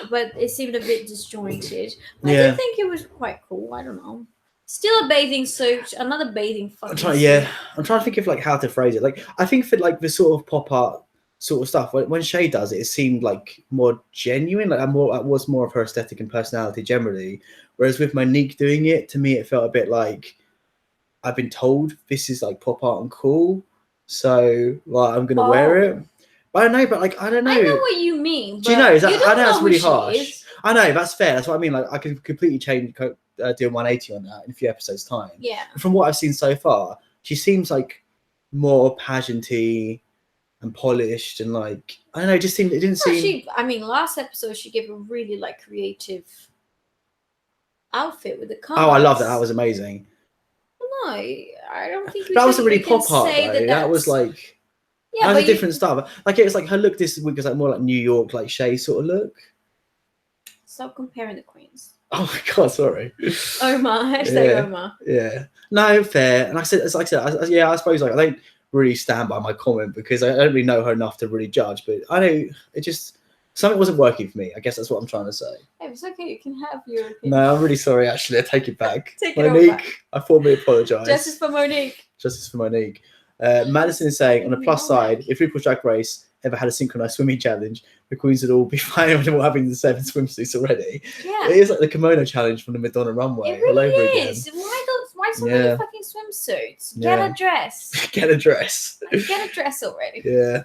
But it seemed a bit disjointed. But I did think it was quite cool. I don't know. Still a bathing suit, another bathing fucking suit. I'm trying to think of like how to phrase it. Like I think for like the sort of pop art sort of stuff, when Shay does it, it seemed like more genuine. Like it was more of her aesthetic and personality generally. Whereas with Monique doing it, to me, it felt a bit like I've been told this is like pop art and cool, so like I'm gonna wear it. But I don't know, but like I don't know. I know what you mean. Do you know? I know that's really who harsh. she is. I know that's fair. That's what I mean. Like I can completely change, do a 180 on that in a few episodes' time. Yeah. And from what I've seen so far, she seems like more pageanty and polished, and like I don't know. It didn't seem. Last episode she gave a really like creative outfit with the colors. Oh, I love that. That was amazing. No, I don't think that wasn't really pop art though. That was like. Yeah, that was a different style. Like it was like her look this week was like more like New York, like Shay sort of look. Stop comparing the queens. Oh my god, sorry. Omar, hashtag Omar. Yeah. No, fair. And I said, I suppose like I don't really stand by my comment because I don't really know her enough to really judge. But I know it just something wasn't working for me. I guess that's what I'm trying to say. Hey, it's okay. You can have your opinion. No, I'm really sorry. Actually, I take it back. Monique, back. I formally apologise. Justice for Monique. Justice for Monique. Madison is saying, on the plus side, if RuPaul's Drag Race ever had a synchronized swimming challenge, the queens would all be fine with having the 7 swimsuits already. Yeah. It is like the kimono challenge from the Madonna runway. It really all over is. Again. Why so many fucking swimsuits? Get a dress. Get a dress. Get a dress already. Yeah.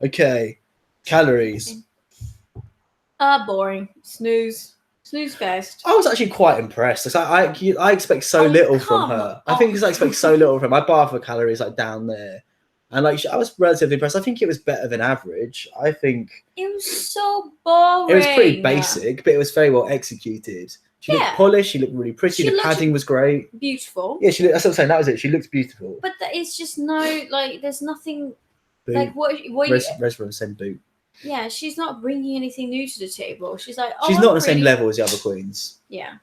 Okay. Calories. Boring. Snooze fest. I was actually quite impressed. I expect so little from her. I think because I expect so little from her. My bar for calories like down there. And like I was relatively impressed. I think it was better than average. I think it was so boring. It was pretty basic, but it was very well executed. She looked polished. She looked really pretty. The padding was great. Beautiful. Yeah, that's what I'm saying. That was it. She looked beautiful. But it's just there's nothing boot. Like what Resvera's same boot. Yeah, she's not bringing anything new to the table. She's like, she's not on the same level as the other queens. Yeah.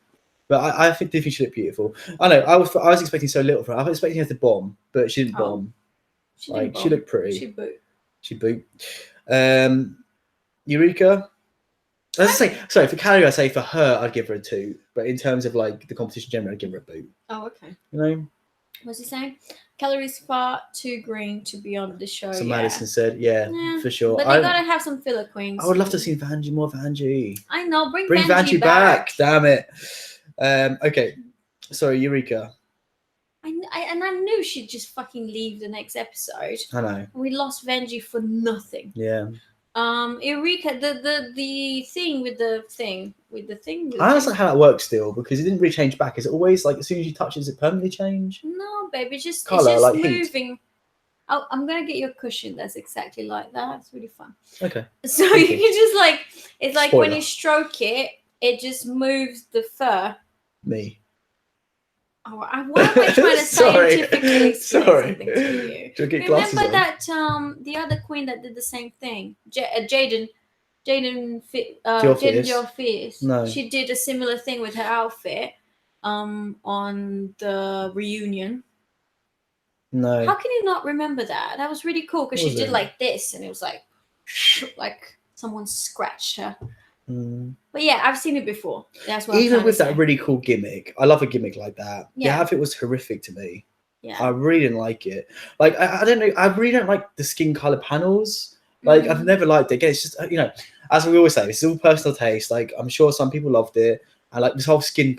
But I think she looked beautiful. I know. I was expecting so little from her. I was expecting her to bomb, but she didn't bomb. She looked pretty. She boot. Eureka. Sorry, for Callie, I say for her, I'd give her a 2. But in terms of like the competition generally, I'd give her a boot. Oh, okay. You know? What's he saying? Calories far too green to be on the show. So Madison said, for sure. But they gotta have some filler queens. I would love to see more Vanjie. I know. Bring Vanjie back. Damn it. Okay. Sorry, Eureka. I knew she'd just fucking leave the next episode. I know. We lost Vanjie for nothing. Yeah. Eureka, the thing with the thing. I don't know how that works still because it didn't really change back. Is it always like as soon as you touch it, does it permanently change? No, baby, it's just like moving. Heat. Oh, I'm gonna get you a cushion that's exactly like that. It's really fun. Okay. So you can just it's like when you stroke it, it just moves the fur. Me. Oh, why am I trying to scientifically explain something to you? Do I get glasses Remember on? that the other queen that did the same thing, Jaden Fierce. No. She did a similar thing with her outfit on the reunion. No. How can you not remember that? That was really cool because she did like this and it was like someone scratched her. But yeah, I've seen it before. That's what even with that really cool gimmick. I love a gimmick like that. Yeah. The outfit was horrific to me. Yeah. I really didn't like it. Like I don't know. I really don't like the skin color panels. Like I've never liked it. Again, it's just as we always say, this is all personal taste. Like I'm sure some people loved it. I like this whole skin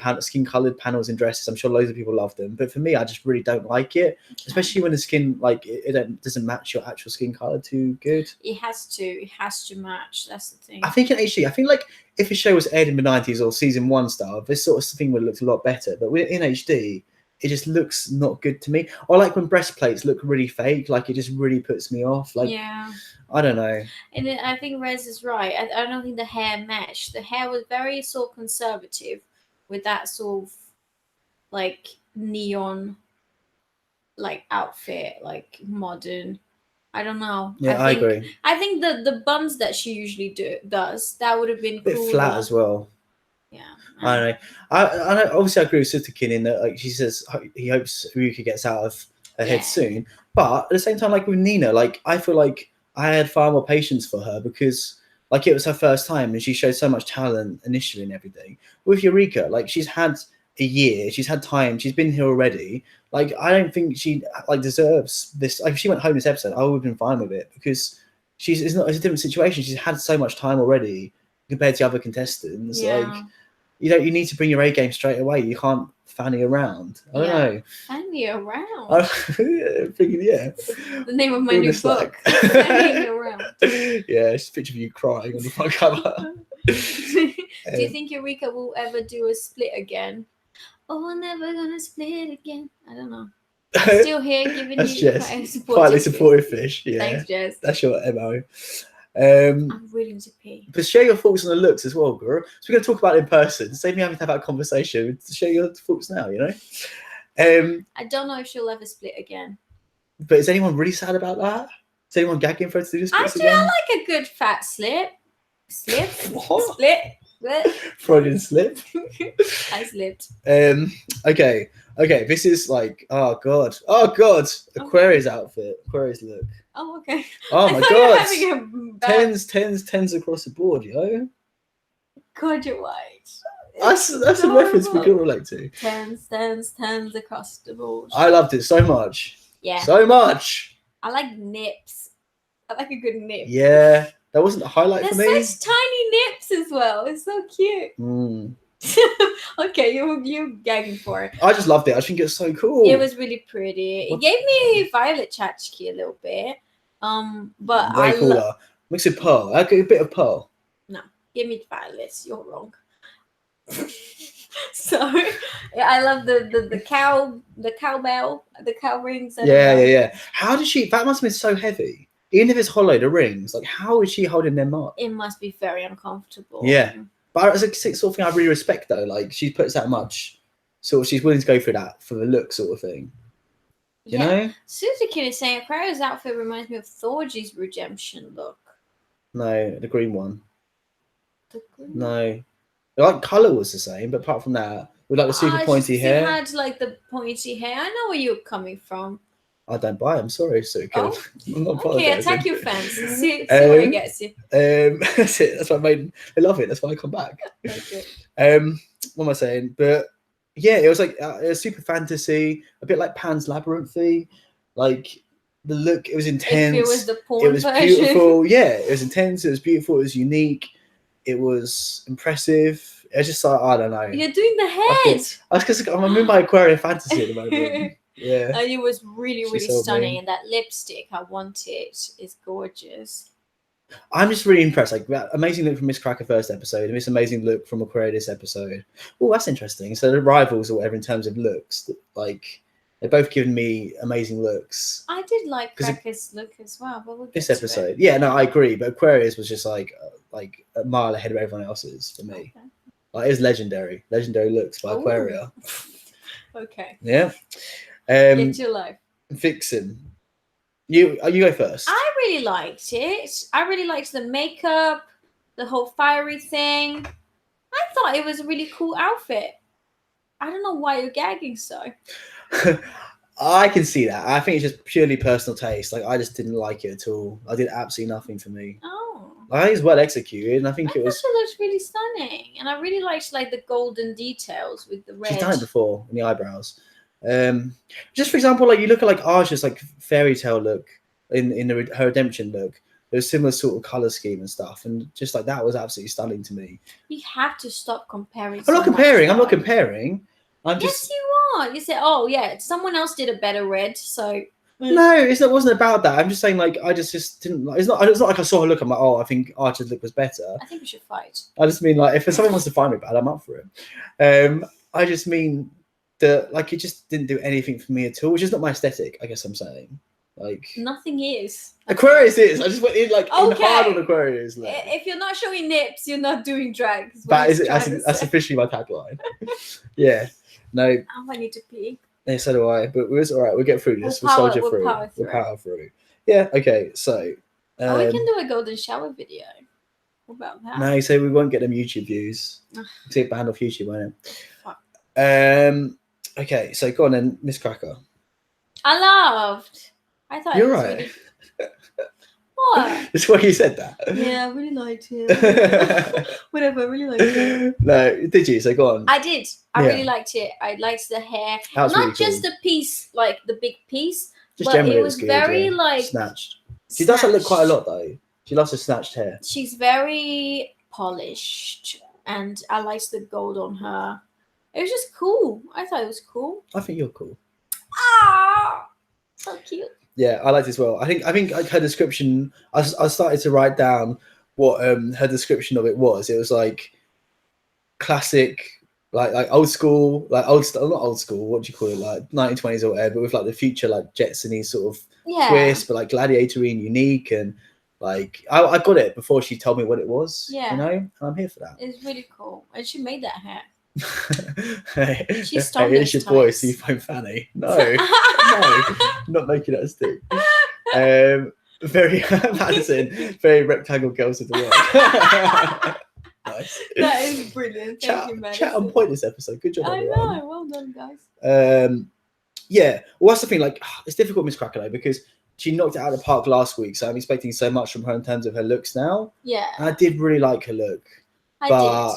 colored panels and dresses. I'm sure loads of people love them, but for me, I just really don't like it. Especially when the skin it doesn't match your actual skin color too good. It has to match. That's the thing. I think in HD, I think like if a show was aired in the 90s or season 1 style, this sort of thing would have looked a lot better. But in HD, it just looks not good to me. Or like when breastplates look really fake, like it just really puts me off. Like, yeah. I don't know. And I think Rez is right. I don't think the hair matched. The hair was very sort of conservative with that sort of like neon like outfit, like modern. I don't know. Yeah, I agree. I think the buns that she usually does, that would have been A bit cooler. flat as well. Yeah. I don't know. I know. Obviously, I agree with Sutakin in that, like, she says he hopes Ryuka gets out of her head soon. But at the same time, like with Nina, like I feel like I had far more patience for her because, like, it was her first time and she showed so much talent initially and everything. With Eureka, like, she's had a year, she's had time, she's been here already. Like, I don't think she like deserves this. Like, if she went home this episode, I would have been fine with it because it's a different situation. She's had so much time already compared to other contestants. Yeah. Like, you need to bring your A game straight away. You can't fanny around. I don't know. Fanny around. The name of my new book. Fanning around. Yeah, it's a picture of you crying on the front cover. Do you think Eureka will ever do a split again? Oh, we're never gonna split again. I don't know. I'm still here giving That's you Jess. Quietly supportive fish. Yeah. Thanks, Jess. That's your MO. I'm willing to pay. But share your thoughts on the looks as well, girl. So we're going to talk about it in person. Save me having to have that conversation. Share your thoughts now, you know? I don't know if she'll ever split again. But is anyone really sad about that? Is anyone gagging for her to do this? Actually, I like a good fat slip. Slip? What? Split? Freudian slip. I slipped. Okay. This is like, oh god, Aquarius outfit, Aquarius look. Oh, okay. Oh my god, tens across the board, yo. God, you're white. That's a reference we can relate to. Tens across the board. I loved it so much. Yeah. So much. I like nips. I like a good nip. Yeah, that wasn't a highlight for me. They're such tiny nips as well. It's so cute. Okay, you're gagging for it. I just loved it. I think it's so cool. It was really pretty. It gave me Violet Chachki a little bit. But way cooler. Mix with pearl. I get a bit of pearl. No, give me violets. You're wrong. So yeah, I love the cowbell, the cow rings. Yeah. How did she? That must have been so heavy. Even if it's hollow, the rings. Like, how is she holding them up? It must be very uncomfortable. Yeah. But it's a sort of thing I really respect, though. Like, she puts that much, sort of, she's willing to go through that for the look, sort of thing. You know? Suzuki is saying Aquarius' outfit reminds me of Thorgy's redemption look. No, the green one. The green? No. Like, colour was the same, but apart from that, with like the super pointy hair. It had like the pointy hair. I know where you're coming from. I don't buy them. Sorry, Suzuki. Oh? I'm not okay, attack your fans. See where it gets you. That's it. That's what I love it. That's why I come back. Okay. What am I saying? But yeah, it was like a super fantasy, a bit like Pan's Labyrinthy. Like the look, it was intense. If it was the porn it was version. Beautiful. Yeah, it was intense. It was beautiful. It was unique. It was impressive. It was just like, I don't know. You're doing the head. I'm in my Aquarian fantasy at the moment. Yeah. And it was really, really stunning. And that lipstick I wanted is gorgeous. I'm just really impressed. Like, that amazing look from Miss Cracker first episode and this amazing look from Aquaria this episode. Oh, that's interesting. So the rivals or whatever in terms of looks, like, they've both given me amazing looks. I did like Cracker's look as well. But we'll get this episode. Yeah, no, I agree. But Aquarius was just like a mile ahead of everyone else's for me. Okay. Like, it was legendary. Legendary looks by Aquaria. Okay. Yeah. Get your life. Vixen. You go first. I really liked it. I really liked the makeup, the whole fiery thing. I thought it was a really cool outfit. I don't know why you're gagging so. I can see that. I think it's just purely personal taste. Like, I just didn't like it at all. I did absolutely nothing for me. Oh. I think it's well executed, and I think it looked really stunning. And I really liked like the golden details with the red. She's done it before in the eyebrows. Just for example, like you look at like Archer's like fairy tale look in her redemption look. There's similar sort of color scheme and stuff, and just like that was absolutely stunning to me. You have to stop comparing. I'm not comparing. I'm just. Yes, you are. You say, oh yeah, someone else did a better red, so. No, it wasn't about that. I'm just saying, like, I just didn't like. It's not like I saw her look. I'm like, oh, I think Archer's look was better. I think we should fight. I just mean, like, if someone wants to find me bad, I'm up for it. I just mean, it just didn't do anything for me at all, which is not my aesthetic, I guess I'm saying. Like nothing is. Aquarius is. I just went in like in Okay. hard on Aquarius. Like. If you're not showing nips, you're not doing drag. That is that's officially my tagline. Yeah. No. Oh, I need to pee. Yeah, so do I. But it's all right. We'll get through this. We'll soldier through. We'll power through. Yeah. Okay. So. We can do a golden shower video. What about that? No, so we won't get them YouTube views. Get banned off YouTube, won't it? Fuck. Okay. So go on then, Miss Cracker. I thought you're it was right. Really... What? That's why you said that. Yeah, I really liked it. Whatever, I really liked it. No, did you? So go on. I did. I really liked it. I liked the hair. Not really just cool. the piece, like the big piece, just but it was good, very like snatched. She does that look quite a lot though. She loves her snatched hair. She's very polished, and I liked the gold on her. It was just cool. I thought it was cool. I think you're cool. Ah, so cute. Yeah, I liked it as well. I think like her description. I started to write down what her description of it was. It was like classic, like old school, like not old school. What do you call it? Like 1920s or whatever, but with like the future like Jetsony sort of twist, but like gladiatory and unique. And like I got it before she told me what it was. Yeah, you know, and I'm here for that. It's really cool, and she made that hair. Hey, She's it's your boy, Seafoam Fanny. No, no, not making that a stick. Very Madison, very rectangle girls of the world. Nice. That is brilliant. Thank you, Madison. Chat on point this episode. Good job. I everyone. know. Well done, guys. Yeah. Well, that's the thing. Like, it's difficult, Miss Cracker, because she knocked it out of the park last week. So I'm expecting so much from her in terms of her looks now. Yeah. And I did really like her look. I did.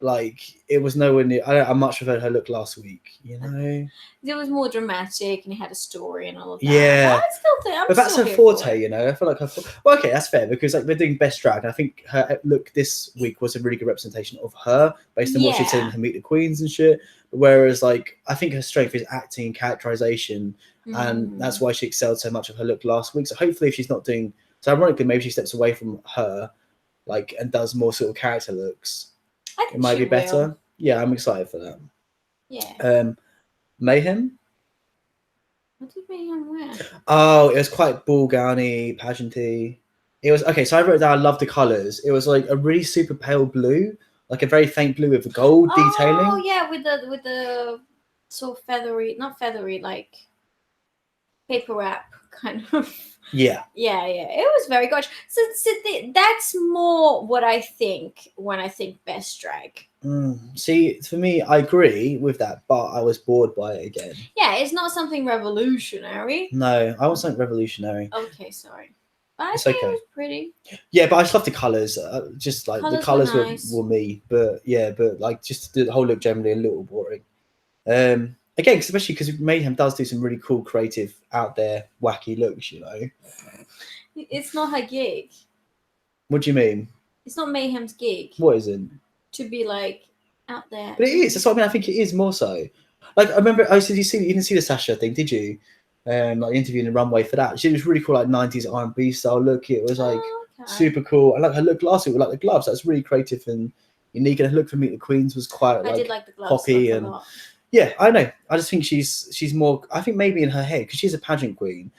Like it was nowhere near. I much preferred her look last week. You know, it was more dramatic and it had a story and all of that. Yeah, I still think. but that's her forte. You know, I feel like her. Well, okay, that's fair because like we're doing best drag. And I think her look this week was a really good representation of her based on what she said in her Meet the Queens and shit. Whereas like I think her strength is acting and characterization, and that's why she excelled so much of her look last week. So hopefully, if she's not doing so, ironically, maybe she steps away from her, like and does more sort of character looks. It might be better. Will. Yeah, I'm excited for that. Yeah. Mayhem. What did Mayhem wear? Oh, it was quite ball gowny, pageanty. It was okay. So I wrote down. I love the colors. It was like a really super pale blue, like a very faint blue with gold detailing. Oh yeah, with the sort of feathery, not feathery, like paper wrap kind of. Yeah. It was very gorgeous. So that's more what I think when I think best drag. See, for me, I agree with that, but I was bored by it again. Yeah, it's not something revolutionary. No, I want something revolutionary. Okay, sorry. But I think it was pretty. Yeah, but I just love the colours. Just like the colours nice. were me, but like just the whole look generally a little boring. Again, especially because Mayhem does do some really cool, creative, out there, wacky looks, you know. It's not her gig. What do you mean? It's not Mayhem's gig. What is it? To be like out there. But it is. That's what I mean. I think it is more so. Like I remember. You didn't see the Sasha thing, did you? Like interviewing the runway for that. She was really cool, like 90s R&B style look. It was like super cool. And like her look last week with like the gloves. That's really creative and unique. And her look for Meet the Queens was quite I did like the gloves poppy and. Yeah, I know. I just think she's more. I think maybe in her head because she's a pageant queen,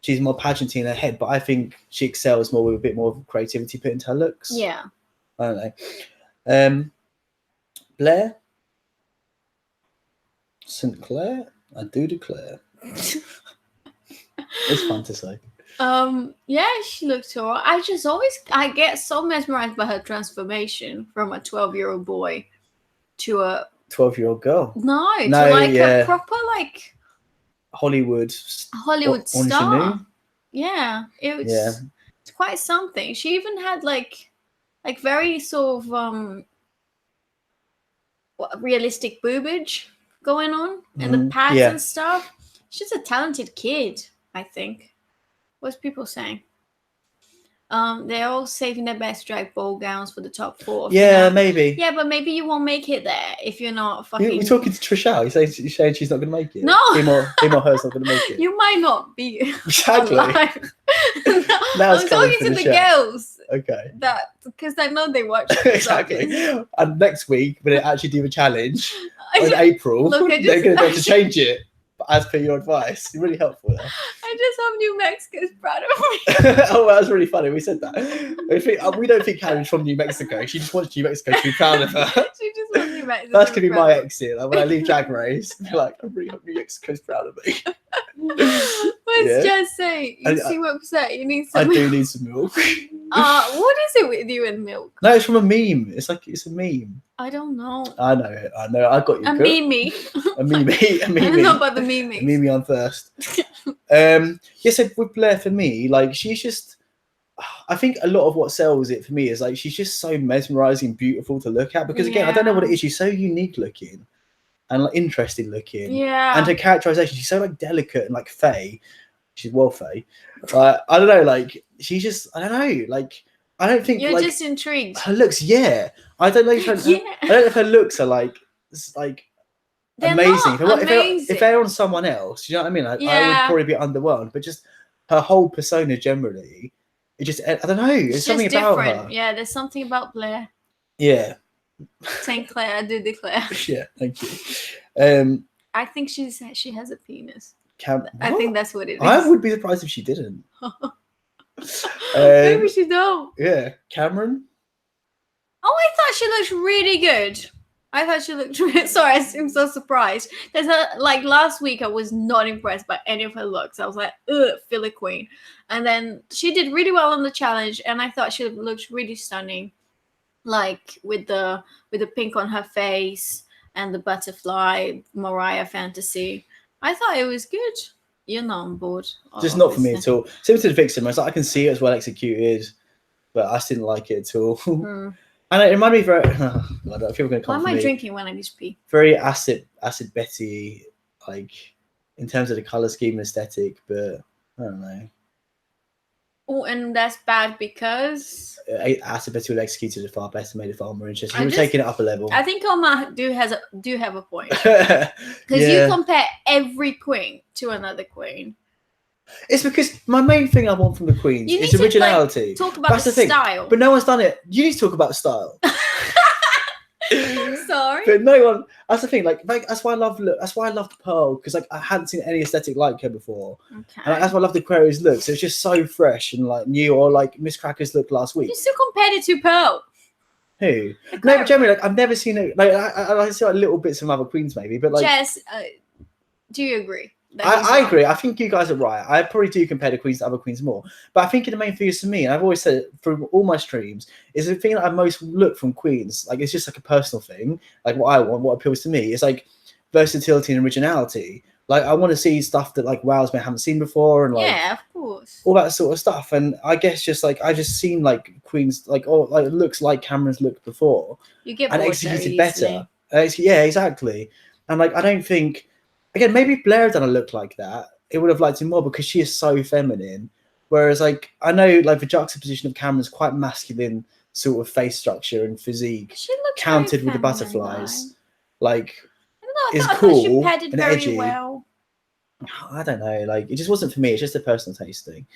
she's more pageanty in her head. But I think she excels more with a bit more of creativity put into her looks. Yeah. I don't know. Blair, St. Clair. I do declare. It's fun to say. Yeah, she looks alright. I get so mesmerized by her transformation from a 12-year-old boy to a 12-year-old girl. No, to like a proper like Hollywood star. Yeah, it was. Yeah. It's quite something. She even had like very sort of realistic boobage going on and the pads and stuff. She's a talented kid, I think. What's people saying? They're all saving their best drag ball gowns for the top 4. Yeah, maybe. Yeah, but maybe you won't make it there if you're not fucking. You're talking to Trishelle. You're saying she's not going to make it. No, him or her's not going to make it. You might not be. Exactly. No, I'm talking to the girls. Okay. That because I know they watch. Exactly. And next week when they actually do a challenge, in April, Look, they're going to be able to change it as per your advice. You're really helpful there. I just hope New Mexico's proud of me. Oh, well, that's really funny. We said that. We don't think Karen's from New Mexico. She just wants New Mexico to be proud of her. She just wants New Mexico. That's going to be my exit. Like, when I leave Drag Race, I'll be like, I really hope New Mexico's proud of me. Let's just say, you seem upset. You need some I do need some milk. What is it with you and milk? No, it's from a meme. It's a meme. I don't know. I know it. I got you. A meme. A meme. I don't know about the meme. A meme on first. Yes, so with Blair, for me, like, she's just, I think a lot of what sells it for me is like she's just so mesmerizing, beautiful to look at. Because again, I don't know what it is. She's so unique looking and like interesting looking. Yeah. And her characterization, she's so like delicate and like fey. She's well fey. I don't know, like she's just, I don't know, like I don't think you're like, just intrigued. Her looks, yeah. I don't know if her, I don't know if her looks are like they're amazing. Amazing. If they're on someone else, you know what I mean? I would probably be underwhelmed. But just her whole persona generally, it just, I don't know. There's something about her. Yeah, there's something about Blair. Yeah. Saint Clair, I do declare. Yeah, thank you. I think she has a penis. I think that's what it is. I would be surprised if she didn't. Maybe she don't. Yeah, Cameron. Oh, I thought she looked really good. I thought she looked really... Sorry, I'm so surprised. Like last week, I was not impressed by any of her looks. I was like, ugh, Philly Queen. And then she did really well on the challenge, and I thought she looked really stunning. Like with the pink on her face and the butterfly Mariah fantasy. I thought it was good. You're not on board. Just not for me at all. Similar to the Vixen, I was like, I can see it as well executed, but I just didn't like it at all. And it reminded me very. I don't feel going to come. Why am I drinking when I need to pee? Very acid Betty, like in terms of the color scheme and aesthetic, but I don't know. Oh, and that's bad because Acid Betty would have executed it far better, made it far more interesting. We're taking it up a level. I think Omar do have a point because you compare every queen to another queen. It's because my main thing I want from the queens is originality. Like, talk about the style, but no one's done it. You need to talk about style. I'm sorry, but no one. That's the thing. Like that's why I love Pearl, because like I hadn't seen any aesthetic like her before. Okay. And that's why I love the Aquarius looks. It's just so fresh and like new, or like Miss Cracker's look last week. You still compared it to Pearl. Who? No, but generally, like I've never seen it. Like I see like little bits from other queens maybe, but like. Jess, do you agree? I agree. I think you guys are right. I probably do compare the queens to other queens more. But I think the main thing is for me, and I've always said it through all my streams, is the thing that I most look from queens. Like it's just like a personal thing. Like what I want, what appeals to me is like versatility and originality. Like I want to see stuff that like wows me I haven't seen before, and like yeah, of course, all that sort of stuff. And I guess just like I just seen like queens like looks like Cameron's looked before, you get and executed better. Yeah, exactly. And like I don't think. Again, maybe if Blair had done a look like that, it would have liked him more because she is so feminine. Whereas, like, I know, like, the juxtaposition of Cameron's quite masculine sort of face structure and physique, countered with the butterflies, like, is cool and edgy. Well. I don't know, like, it just wasn't for me. It's just a personal taste thing.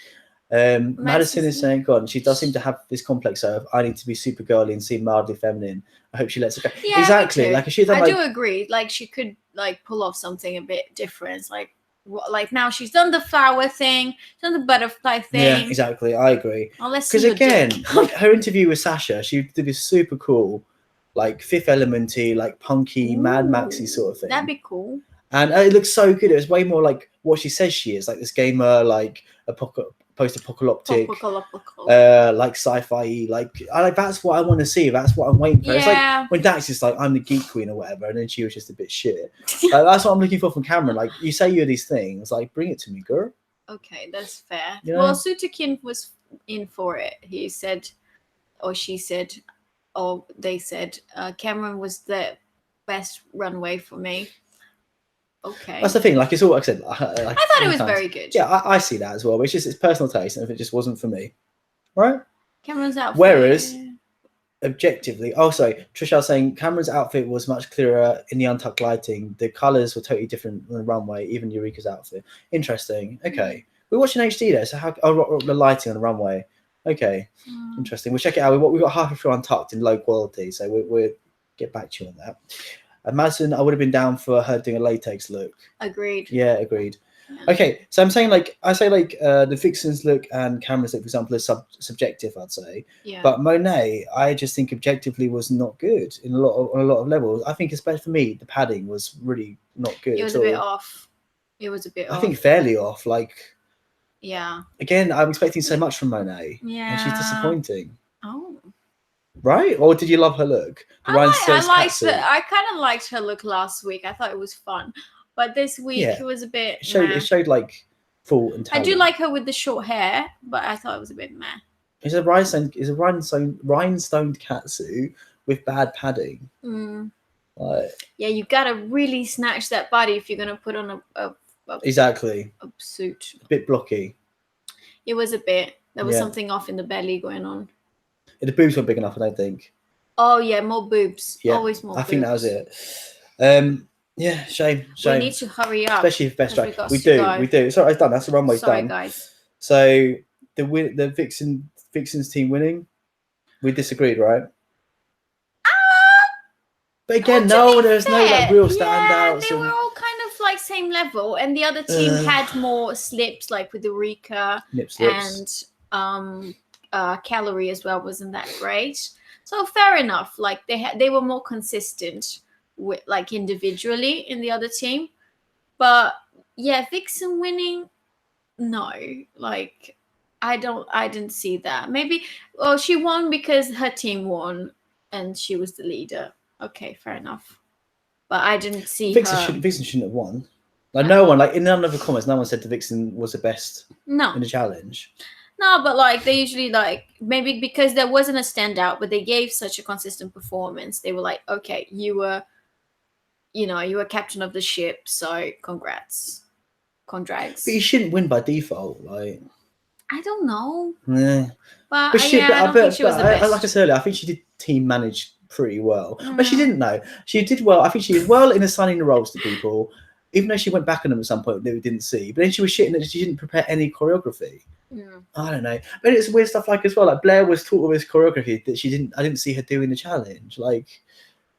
Madison is saying, God, she does seem to have this complex of I need to be super girly and seem mildly feminine. I hope she lets it go. Yeah, exactly. Like, if she done, I do agree. Like, she could like pull off something a bit different. Like now she's done the flower thing, done the butterfly thing. Yeah, exactly. I agree. Because again, like her interview with Sasha, she did this super cool, like Fifth Element-y, like punky, Mad Maxy sort of thing. That'd be cool. And it looks so good. It was way more like what she says she is, like this gamer, like post-apocalyptic, like sci-fi, like that's what I want to see. That's what I'm waiting for. Yeah. It's like when Dax is like, I'm the geek queen or whatever, and then she was just a bit shit. That's what I'm looking for from Cameron. Like, you say you're these things, like, bring it to me, girl. Okay, that's fair. You know? Well, Sutakin was in for it. He said, or she said, or they said, Cameron was the best runway for me. Okay. That's the thing. Like, it's all, like I said. I thought it was very good. Yeah, I see that as well. But it's just, it's personal taste, and if it just wasn't for me, right? Cameron's outfit. Whereas, objectively, Trisha was saying Cameron's outfit was much clearer in the untucked lighting. The colors were totally different on the runway. Even Eureka's outfit. Interesting. Okay, we're watching HD there. So how? The lighting on the runway. Okay, interesting. We'll check it out. We got half of it untucked in low quality, so we'll get back to you on that. And Madison, I would have been down for her doing a latex look. Agreed. Yeah, agreed. Yeah. Okay, so I'm saying the Vixen's look and Cameron's look, for example, is subjective, I'd say. Yeah. But Monet, I just think objectively was not good on a lot of levels. I think, especially for me, the padding was really not good. It was a bit off. It was a bit off. I think fairly off. Yeah. Again, I'm expecting so much from Monet. Yeah. And she's disappointing. Oh. Right? Or did you love her look? I kind of liked her look last week. I thought it was fun. But this week it was a bit it showed like thought and talent. I do like her with the short hair, but I thought it was a bit meh. It's a rhinestoned catsuit with bad padding. Yeah, you gotta really snatch that body if you're gonna put on a suit. A bit blocky. It was a bit. There was something off in the belly going on. The boobs weren't big enough, I don't think. Oh yeah, more boobs. Yeah, always more. I think that was it. Yeah, shame. We need to hurry up, especially for best track. We do. Sorry, it's done. That's the runway's done. Sorry, guys. So the Vixen's team winning. We disagreed, right? But again, there's no like real standouts. They were all kind of like same level, and the other team had more slips, like with Eureka and Calorie as well. Wasn't that great? So fair enough. Like they were more consistent with like individually in the other team, but yeah, Vixen winning, no, like I didn't see that. Maybe she won because her team won and she was the leader. Okay, fair enough. But I didn't see Vixen shouldn't have won. Like no one, like in none of the comments, no one said the Vixen was the best in the challenge. No, but like they usually like maybe because there wasn't a standout, but they gave such a consistent performance. They were like, okay, you were captain of the ship, so congrats. Condrags. But you shouldn't win by default, like. I don't know. Yeah. But I don't think she was the best. Like I said earlier, I think she did team manage pretty well. But she didn't know. She did well. I think she was well in assigning the roles to people, even though she went back on them at some point that we didn't see. But then she was shitting that she didn't prepare any choreography. I don't know. But it's weird stuff like as well. Like Blair was taught all this choreography that I didn't see her doing the challenge. Like,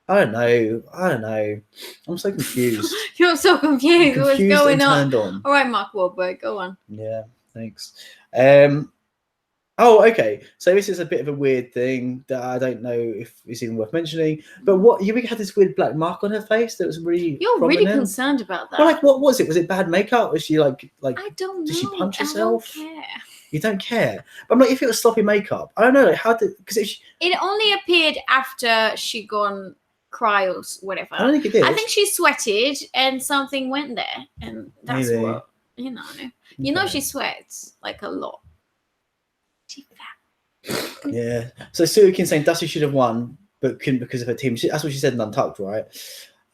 I don't know. I'm so confused. You're so confused. What's going on? All right, Mark Wahlberg, go on. Yeah, thanks. Okay. So this is a bit of a weird thing that I don't know if it's even worth mentioning. But Eureka had this weird black mark on her face that was really. You're really concerned about that. Well, like, what was it? Was it bad makeup? Was she like? I don't know. Did she punch herself? I don't care. You don't care. But I'm like, if it was sloppy makeup, I don't know. Like, because it only appeared after she gone cry or whatever. I don't think it did. I think she sweated and something went there, and that's what you know. You know she sweats like a lot. She's fat. Yeah. So Suikin saying Dusty should have won, but couldn't because of her team. That's what she said in Untucked, right?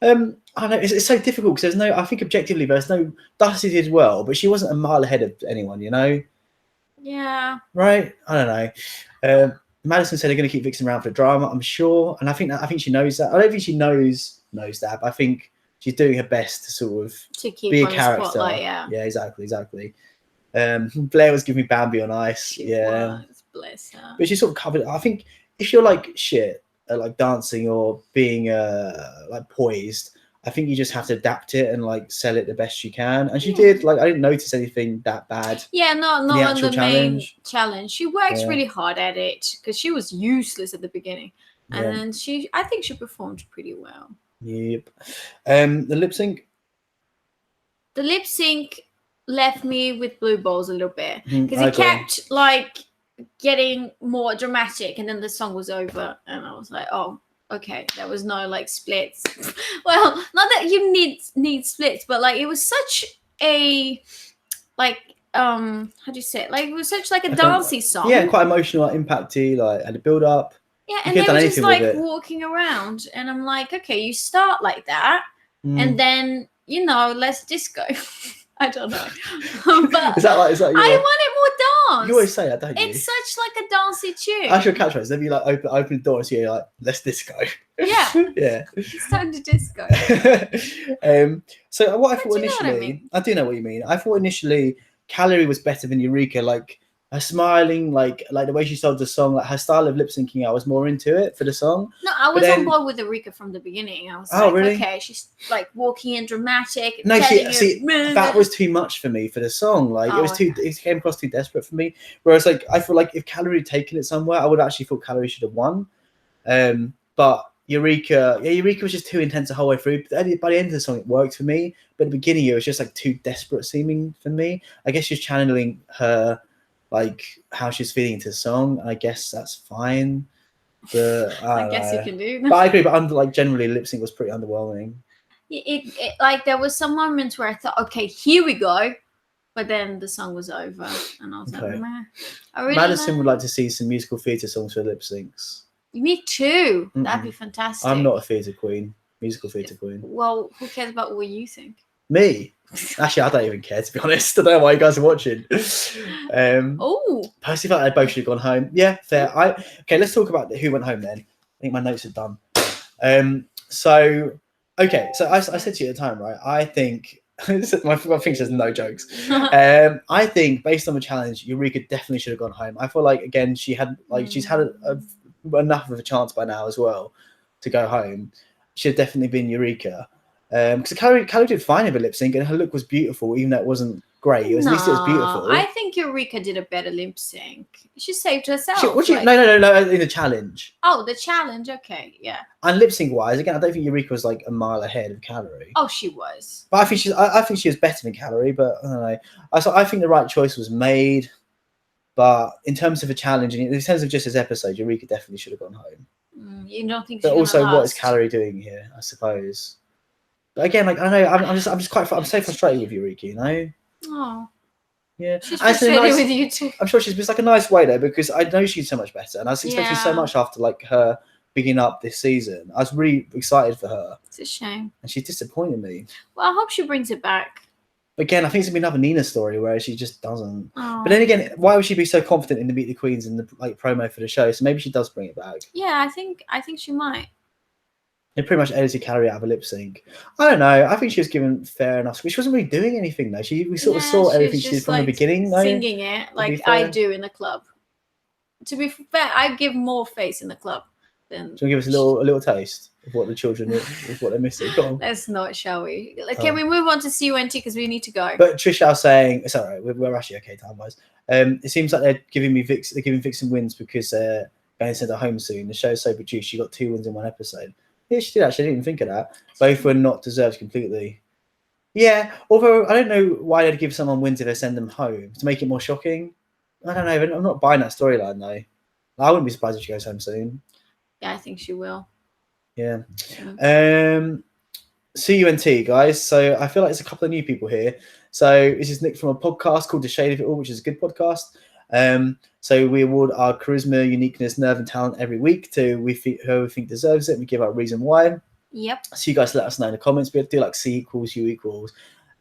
I don't know. It's so difficult because I think objectively there's no. Dusty did well, but she wasn't a mile ahead of anyone, you know. Yeah. Right. I don't know. Madison said they're going to keep Vixen around for drama, I'm sure, and I think she knows that. I don't think she knows that, but I think she's doing her best to sort of be a character. Spotlight, yeah, exactly. Blair was giving me Bambi on Ice. She was, bless her. But she sort of covered it. I think if you're like shit at like dancing or being like poised, I think you just have to adapt it and like sell it the best you can. And she did. Like I didn't notice anything that bad. Yeah, not on the main challenge. She worked really hard at it because she was useless at the beginning, and then I think she performed pretty well. Yep. The lip sync. The lip sync left me with blue balls a little bit because it kept like getting more dramatic, and then the song was over, and I was like, oh. Okay, there was no like splits. Well, not that you need splits, but like it was such a like how do you say it? Like it was such like a dancey song. Yeah, quite emotional, like, impacty, like had a build up. Yeah, and they were just like walking around, and I'm like, okay, you start like that, and then let's disco. I don't know. But is that I wanted more dance. You always say that, don't you? It's such like a dancey tune. That's your catchphrase. Then you like open the door and you're like, let's disco. Yeah. Yeah. It's time to disco. So what I thought initially, I do know what you mean. I thought initially Calorie was better than Eureka. Like her smiling, like the way she sold the song, like her style of lip syncing, I was more into it for the song. No, I was on board with Eureka from the beginning. I was like, really? okay, she's like walking in dramatic. No, that was too much for me for the song. Like it came across too desperate for me. Whereas like I feel like if Calorie had taken it somewhere, I would have actually thought Calorie should have won. But Eureka was just too intense the whole way through. By the end of the song, it worked for me. But at the beginning, it was just like too desperate seeming for me. I guess she's channeling her, like how she's feeling into the song. I guess that's fine. But I guess you can do that. But I agree. But like generally, lip sync was pretty underwhelming. It like there was some moments where I thought, okay, here we go. But then the song was over, and I was like, meh. Madison would like to see some musical theatre songs for lip syncs. Me too. That'd be fantastic. I'm not a theatre queen, musical theatre queen. Well, who cares about what you think? Me? Actually, I don't even care, to be honest. I don't know why you guys are watching. Personally, I felt they both should have gone home. Yeah, fair. Okay, let's talk about who went home then. I think my notes are done. So I said to you at the time, right? I think my thing says no jokes. I think based on the challenge, Eureka definitely should have gone home. I feel like again she's had enough of a chance by now as well to go home. Should have definitely been Eureka. Because Calorie did fine in the lip sync and her look was beautiful, even though it wasn't great. At least it was beautiful. I think Eureka did a better lip sync. She saved herself. No, in the challenge. Oh, the challenge. Okay, yeah. And lip sync wise, again, I don't think Eureka was like a mile ahead of Calorie. Oh, she was. But I think she was better than Calorie. But I don't know. I think the right choice was made. But in terms of a challenge, and in terms of just this episode, Eureka definitely should have gone home. You don't think? But also, what is Calorie doing here? I suppose. But again, like I know, I'm so frustrated with Eureka, you know. Oh. Yeah. She's frustrated with you too. I'm sure she's like a nice way though, because I know she's so much better, and I was expecting so much after like her beginning up this season. I was really excited for her. It's a shame. And she disappointed me. Well, I hope she brings it back. But again, I think it's gonna be another Nina story where she just doesn't. Oh. But then again, why would she be so confident in the Meet the Queens and the like promo for the show? So maybe she does bring it back. Yeah, I think she might. They pretty much edited Calorie out of a lip sync. I don't know. I think she was given fair enough. She wasn't really doing anything though. We sort of saw everything she did from the beginning. Though, singing it like I do in the club. To be fair, I give more face in the club than. Do you want to give us a little taste of what the children of what they're missing? Go on. Let's not, shall we? Like, can we move on to CUNT because we need to go? But Trisha was saying it's all right. We're actually okay time wise. It seems like they're giving Vixen wins because they're going to send her home soon. The show's so produced. She got 2 wins in one episode. Yeah, she did actually. I didn't even think of that. Both were not deserved completely. Yeah, although I don't know why they'd give someone wins if they send them home to make it more shocking. I don't know. I'm not buying that storyline though. I wouldn't be surprised if she goes home soon. Yeah, I think she will. Yeah. CUNT guys. So I feel like there's a couple of new people here. So this is Nick from a podcast called The Shade of It All, which is a good podcast. So we award our charisma, uniqueness, nerve, and talent every week to whoever we think deserves it. And we give our reason why. Yep. So you guys let us know in the comments. We have to do like C equals, U equals.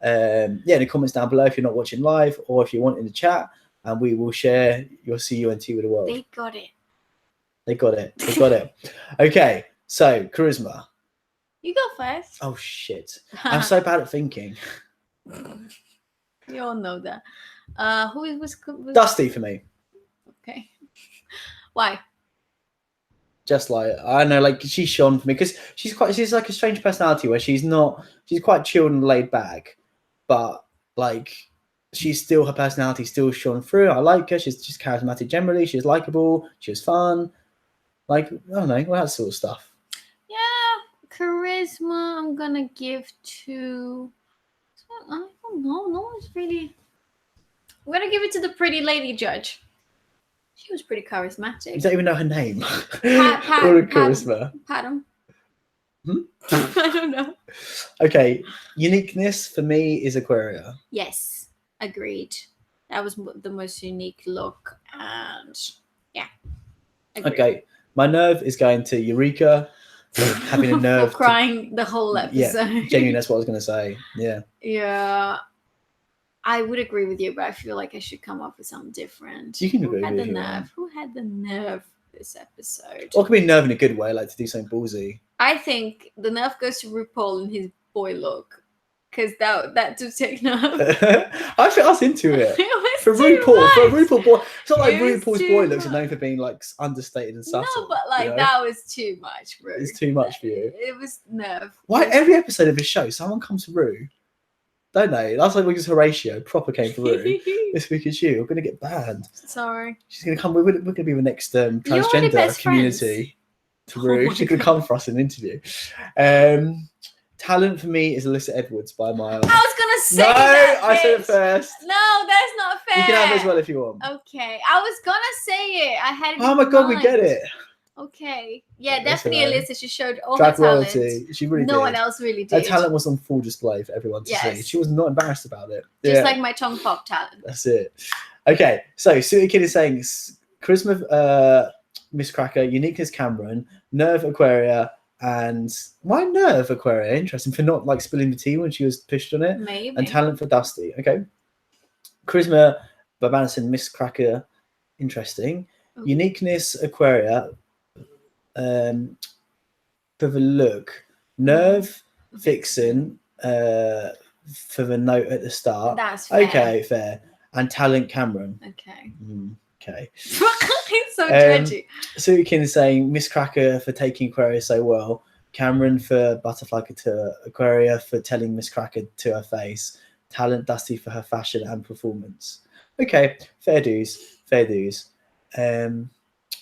In the comments down below if you're not watching live or if you want in the chat, and we will share your CUNT with the world. They got it. They got it. Okay, so charisma. You go first. Oh shit! I'm so bad at thinking. We all know that. Who was Dusty for me? Okay. Why? Just like I know, like she shone for me because she's like a strange personality where she's quite chilled and laid back, but like her personality still shone through. I like her. She's charismatic generally. She's likable. She was fun. Like I don't know, all that sort of stuff. Yeah, charisma. I'm gonna give to. I don't know. No one's really. I'm gonna give it to the pretty lady judge. She was pretty charismatic. You don't even know her name. Charisma. Padam. I don't know. Okay, uniqueness for me is Aquaria. Yes, agreed. That was the most unique look, and yeah. Agreed. Okay, my nerve is going to Eureka for having a nerve. For crying the whole episode. Yeah, genuinely, that's what I was going to say. Yeah. Yeah. I would agree with you, but I feel like I should come up with something different. You can agree with me. Who had the nerve this episode? Or it could be nerve in a good way, like to do something ballsy. I think the nerve goes to RuPaul in his boy look. Because that to take nerve. I was into it. It was For RuPaul boy, it's not like It was RuPaul's too boy looks much. known for being like understated and subtle. No, but like you know? that was too much, bro. It's too much for you. It was nerve. Why every episode of his show, someone comes to Ru? Don't they? Last week was Horatio, proper came for Ru. This week is you. We're gonna get banned. Sorry. She's gonna come. We're gonna be the next You're already transgender best community to Oh Ru. my She's gonna God. come for us in an interview. Talent for me is Alyssa Edwards by a mile. I was gonna say No, that. I said it bitch. first. No, that's not fair. You can have it as well if you want. Okay, I was gonna say it. I had it. Oh in my god, we mind. get it. Okay. Yeah, That's definitely alright. Alyssa. She showed all Drag her talent. royalty. She really No did. one else really Her did. talent was on full display for everyone to see. Yes. She was not embarrassed about it. Just like my tongue pop talent. That's it. Okay, so Sooty Kid is saying charisma, Miss Cracker, uniqueness, Cameron, nerve, Aquaria, and why nerve, Aquaria? Interesting for not like spilling the tea when she was pushed on it, Maybe. and talent for Dusty. Okay, charisma, Babanison, Miss Cracker, interesting. Ooh. Uniqueness, Aquaria, for the look, nerve, Vixen, for the note at the start. That's fair. Okay, fair. And talent, Cameron. Okay. Okay. It's so judgy. Sukin is saying Miss Cracker for taking Aquaria so well. Cameron for Butterfly Couture. Aquaria for telling Miss Cracker to her face. Talent, Dusty for her fashion and performance. Okay, fair dues. Fair dues.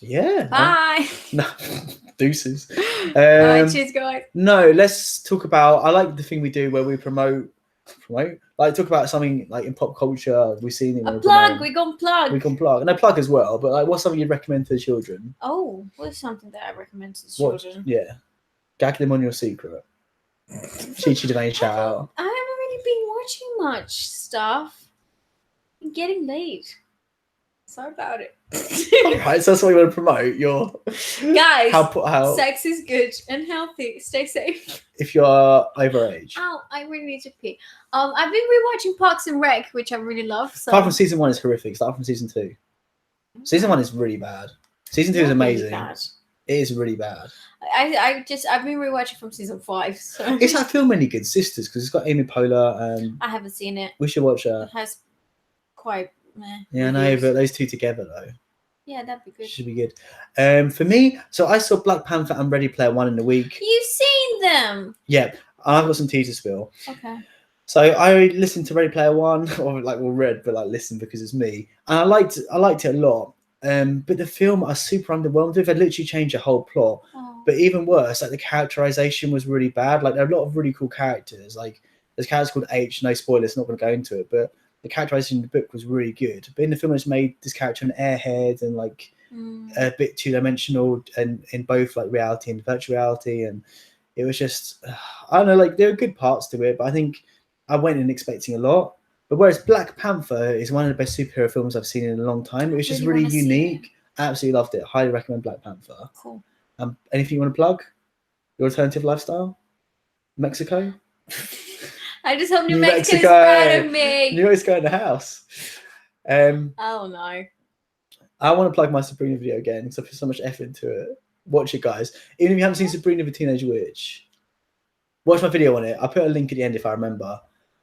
Yeah. Bye. No, deuces. Alright, cheers, guys. No, let's talk about. I like the thing we do where we promote, like talk about something like in pop culture we've seen it. A plug. We gonna plug. We can plug, and I plug as well. But like, what's something you'd recommend to the children? Oh, what's something that I recommend to the What? children? Yeah, gag them on your secret. Cheat you to shout out. I haven't really been watching much stuff. I'm getting late. Sorry about it. Right, so that's what you want to promote. Your Guys, how sex is good and healthy. Stay safe. if you're overage. Ow, I really need to pee. I've been rewatching Parks and Rec, which I really love. So Apart from season 1 is horrific. Start from season 2. Season 1 is really bad. Season 2 is Not really amazing. bad. It is really bad. I've been rewatching from season 5. So Is that film any good? Sisters, because it's got Amy Poehler and I haven't seen it. we should watch It has quite Yeah, I know, reviews. but those two together though Yeah, that'd be good. should be good. For me, so I saw Black Panther and Ready Player One in the week. You've seen them. Yeah, I've got some tea to spill. Okay. So I listened to Ready Player One, or read, but listened because it's me, and I liked it a lot. But the film I was super underwhelmed with. They literally changed the whole plot. Oh. But even worse, like the characterization was really bad. Like there are a lot of really cool characters. Like there's a character called H. No spoilers, not going to go into it, but the characterization in the book was really good. But in the film, it's made this character an airhead and like a bit two-dimensional, and in both like reality and virtual reality. And it was just, I don't know, like there are good parts to it, but I think I went in expecting a lot. But whereas Black Panther is one of the best superhero films I've seen in a long time. It was just really wanna see unique. I absolutely loved it. Highly recommend Black Panther. Cool. Anything you want to plug? Your alternative lifestyle? Mexico? I just hope New New Mexico's Mexico. proud of me. New Mexico in the house. Oh no. I want to plug my Sabrina video again because I put so much effort into it. Watch it, guys. Even if you haven't seen Sabrina the Teenage Witch, watch my video on it. I'll put a link at the end if I remember.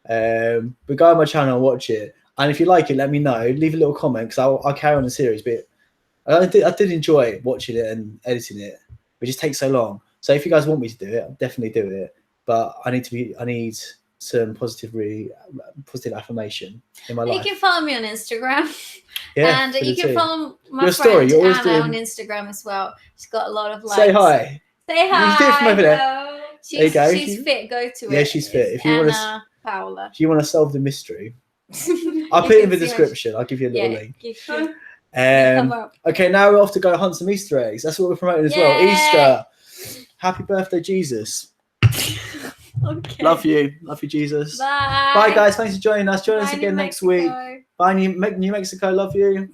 But go on my channel and watch it. And if you like it, let me know. Leave a little comment because I'll carry on the series. But I did enjoy watching it and editing it. It just takes so long. So if you guys want me to do it, I'll definitely do it. But I need some positive affirmation in my life. You can follow me on Instagram. Yeah, And for the you can team. follow my Your friend story, you're always Anna on doing- Instagram as well. She's got a lot of likes. Say hi. Say You can do it from hi. over there. Hello. There you go. She's fit. Go to it. Yeah, she's fit. It's If you wanna Anna Paola. If you want to solve the mystery, I'll You put it in can the see her. description. I'll give you a little Yeah, link. you can come up. Okay, now we're off to go hunt some Easter eggs. That's what we're promoting as well. Yay! Easter. Happy birthday, Jesus. Okay. Love you, Jesus. Bye. Bye, guys. Thanks for joining us. Join us Bye, again New next week. Mexico. Bye, New Mexico. Love you.